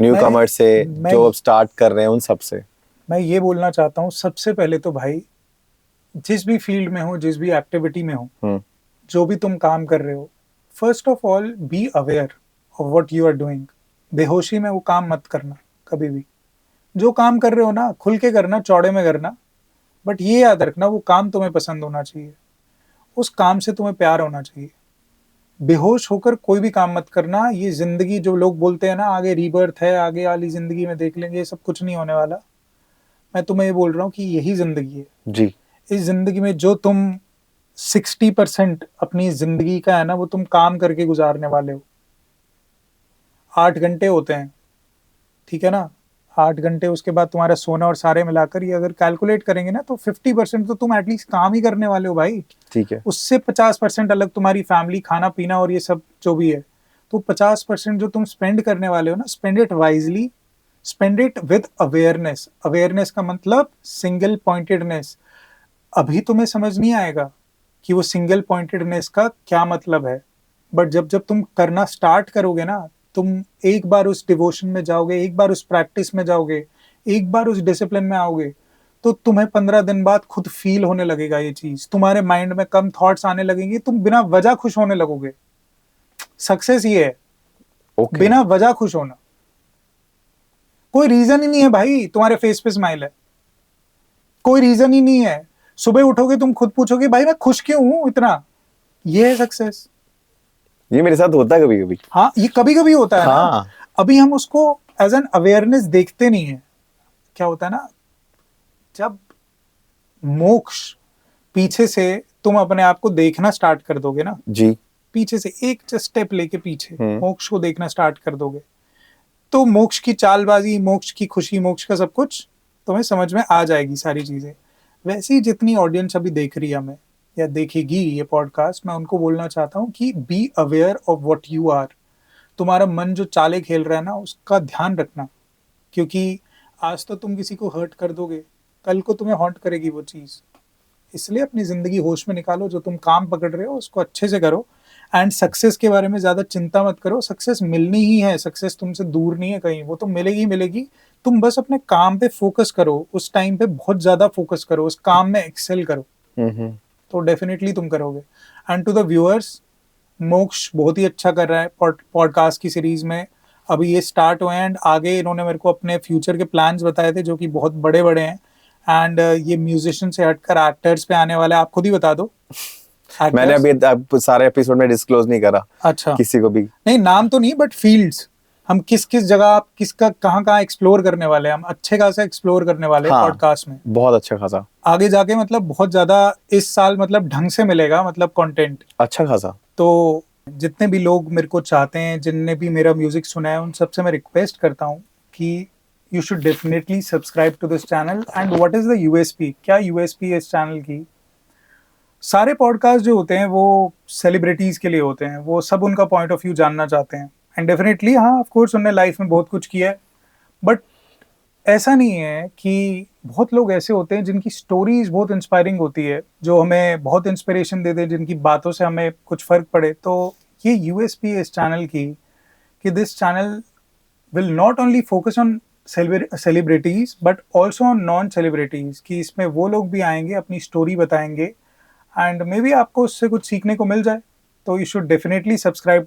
न्यू कमर से, जो अब स्टार्ट कर रहे हैं उन सब से? मैं ये बोलना चाहता हूँ सबसे पहले तो भाई, जिस भी फील्ड में हो, जिस भी एक्टिविटी में हो, जो भी तुम काम कर रहे हो, first of all be aware of what you are doing. बेहोशी में वो काम मत करना कभी भी। जो काम कर रहे हो ना, खुल के करना, चौड़े में करना, बट ये याद रखना वो काम तुम्हें पसंद होना चाहिए, उस काम से तुम्हें प्यार होना चाहिए। बेहोश होकर कोई भी काम मत करना। ये जिंदगी, जो लोग बोलते हैं ना आगे रीबर्थ है, आगे वाली जिंदगी में देख लेंगे, ये सब कुछ नहीं होने वाला। मैं तुम्हें ये बोल रहा हूँ कि यही जिंदगी है जी। इस जिंदगी में जो तुम 60% अपनी जिंदगी का है ना, वो तुम काम करके गुजारने वाले हो। 8 घंटे होते हैं, ठीक है ना, 8 घंटे, उसके बाद तुम्हारा सोना और सारे मिलाकर ये अगर कैलकुलेट करेंगे ना, तो 50% तो तुम एटलीस्ट काम ही करने वाले हो भाई। ठीक है। उससे 50% अलग तुम्हारी फैमिली, खाना पीना और ये सब जो भी है। तो 50% जो तुम स्पेंड करने वाले हो ना, spend it wisely, spend it with awareness. Awareness का मतलब सिंगल पॉइंटेडनेस। अभी तुम्हें समझ नहीं आएगा कि वो सिंगल पॉइंटेडनेस का क्या मतलब है, बट जब जब तुम करना स्टार्ट करोगे ना, तुम एक बार उस डिवोशन में जाओगे, एक बार उस प्रैक्टिस में जाओगे, एक बार उस डिसिप्लिन में आओगे, तो तुम्हें 15 दिन बाद खुद फील होने लगेगा ये चीज। तुम्हारे माइंड में कम थॉट्स आने लगेंगे, तुम बिना वजह खुश होने लगोगे। सक्सेस ये है, बिना वजह खुश होना। कोई रीजन ही नहीं है भाई, तुम्हारे फेस पे स्माइल है, कोई रीजन ही नहीं है। सुबह उठोगे तुम खुद पूछोगे भाई मैं खुश क्यों हूं इतना, ये है सक्सेस। ये मेरे साथ होता है कभी कभी। हाँ, ये कभी कभी होता है हाँ। ना। अभी हम उसको एज एन अवेयरनेस देखते नहीं है। क्या होता है ना, जब मोक्ष पीछे से तुम अपने आप को देखना स्टार्ट कर दोगे ना जी, पीछे से एक स्टेप लेके पीछे मोक्ष को देखना स्टार्ट कर दोगे, तो मोक्ष की चालबाजी, मोक्ष की खुशी, मोक्ष का सब कुछ तुम्हें समझ में आ जाएगी सारी चीजें। वैसे ही जितनी ऑडियंस अभी देख रही है हमें या देखेगी ये पॉडकास्ट, मैं उनको बोलना चाहता हूँ कि be aware of what you are. तुम्हारा मन जो चाले खेल रहा है ना, उसका ध्यान रखना, क्योंकि आज तो तुम किसी को हर्ट कर दोगे, कल को तुम्हें हॉन्ट करेगी वो चीज़। इसलिए अपनी ज़िंदगी होश में निकालो, जो तुम काम पकड़ रहे हो उसको अच्छे से करो, एंड सक्सेस के बारे में ज़्यादा चिंता मत करो। सक्सेस मिलनी ही है, सक्सेस तुमसे दूर नहीं है कहीं, वो तो मिलेगी मिलेगी। तुम बस अपने काम पे फोकस करो, उस टाइम पे बहुत ज्यादा फोकस करो, उस काम में एक्सेल करो, तो डेफिनेटली तुम करोगे। एंड टू द व्यूअर्स, मोक्ष बहुत ही अच्छा कर रहा है पॉडकास्ट की सीरीज में। अभी ये स्टार्ट हुए हैं एंड आगे इन्होंने मेरे को अपने फ्यूचर के प्लान्स बताए थे जो कि बहुत बड़े बड़े हैं। एंड ये म्यूजिशियन से हटकर एक्टर्स पे आने वाला है। आप खुद ही बता दो। मैंने Actors? अभी अब सारे एपिसोड में डिस्क्लोज नहीं करा अच्छा, किसी को भी। नहीं नाम तो नहीं, बट फील्ड्स, हम किस किस जगह, आप किसका कहाँ कहाँ एक्सप्लोर करने वाले हैं, हम अच्छे खासा एक्सप्लोर करने वाले हैं हाँ, पॉडकास्ट में। बहुत अच्छा खासा, आगे जाके मतलब बहुत ज्यादा इस साल मतलब ढंग से मिलेगा, मतलब कंटेंट। अच्छा खासा। तो जितने भी लोग मेरे को चाहते हैं, जिनने भी मेरा म्यूजिक सुना है, उन सबसे मैं रिक्वेस्ट करता हूँ कि you should definitely subscribe to this channel. And what is the USP, क्या यूएसपी है इस चैनल की? सारे पॉडकास्ट जो होते हैं वो सेलिब्रिटीज के लिए होते हैं, वो सब उनका पॉइंट ऑफ व्यू जानना चाहते हैं। एंड डेफिनेटली हाँ, ऑफ कोर्स उन्होंने लाइफ में बहुत कुछ किया है, बट ऐसा नहीं है कि बहुत लोग ऐसे होते हैं जिनकी स्टोरीज बहुत इंस्पायरिंग होती है, जो हमें बहुत इंस्पिरेशन देते हैं, जिनकी बातों से हमें कुछ फर्क पड़े। तो ये यूएसपी है इस चैनल की कि this channel will not only focus on celebrities but also on non celebrities, कि इसमें वो लोग भी आएंगे, अपनी स्टोरी बताएंगे, एंड मे बी आपको उससे कुछ सीखने को मिल जाए। तो you should definitely subscribe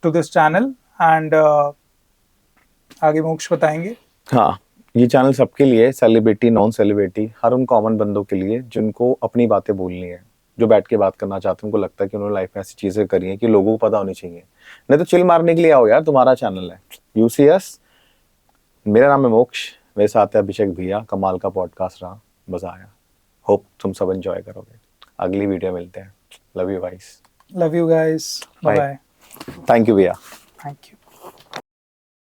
to this channel. And आगे मोक्ष बताएंगे। हाँ, ये चैनल सबके लिए, सेलिब्रिटी, नॉन सेलिब्रिटी, हर उन कॉमन बंदों के लिए जिनको अपनी बातें बोलनी है, जो बैठ के बात करना चाहते हैं, उनको लगता है कि उन्होंने लाइफ में ऐसी चीजें करी हैं कि लोगों को पता होनी चाहिए। नहीं तो चिल मारने के लिए आओ यार, तुम्हारा चैनल है, यू सी एस। मेरा नाम है मोक्ष, मेरे साथ है अभिषेक भैया। कमाल का पॉडकास्ट रहा, मजा आया। होप तुम सब एंजॉय करोगे। अगली वीडियो मिलते हैं। Love you guys. Love you guys, bye Bye. Bye. Thank you भैया। Thank you.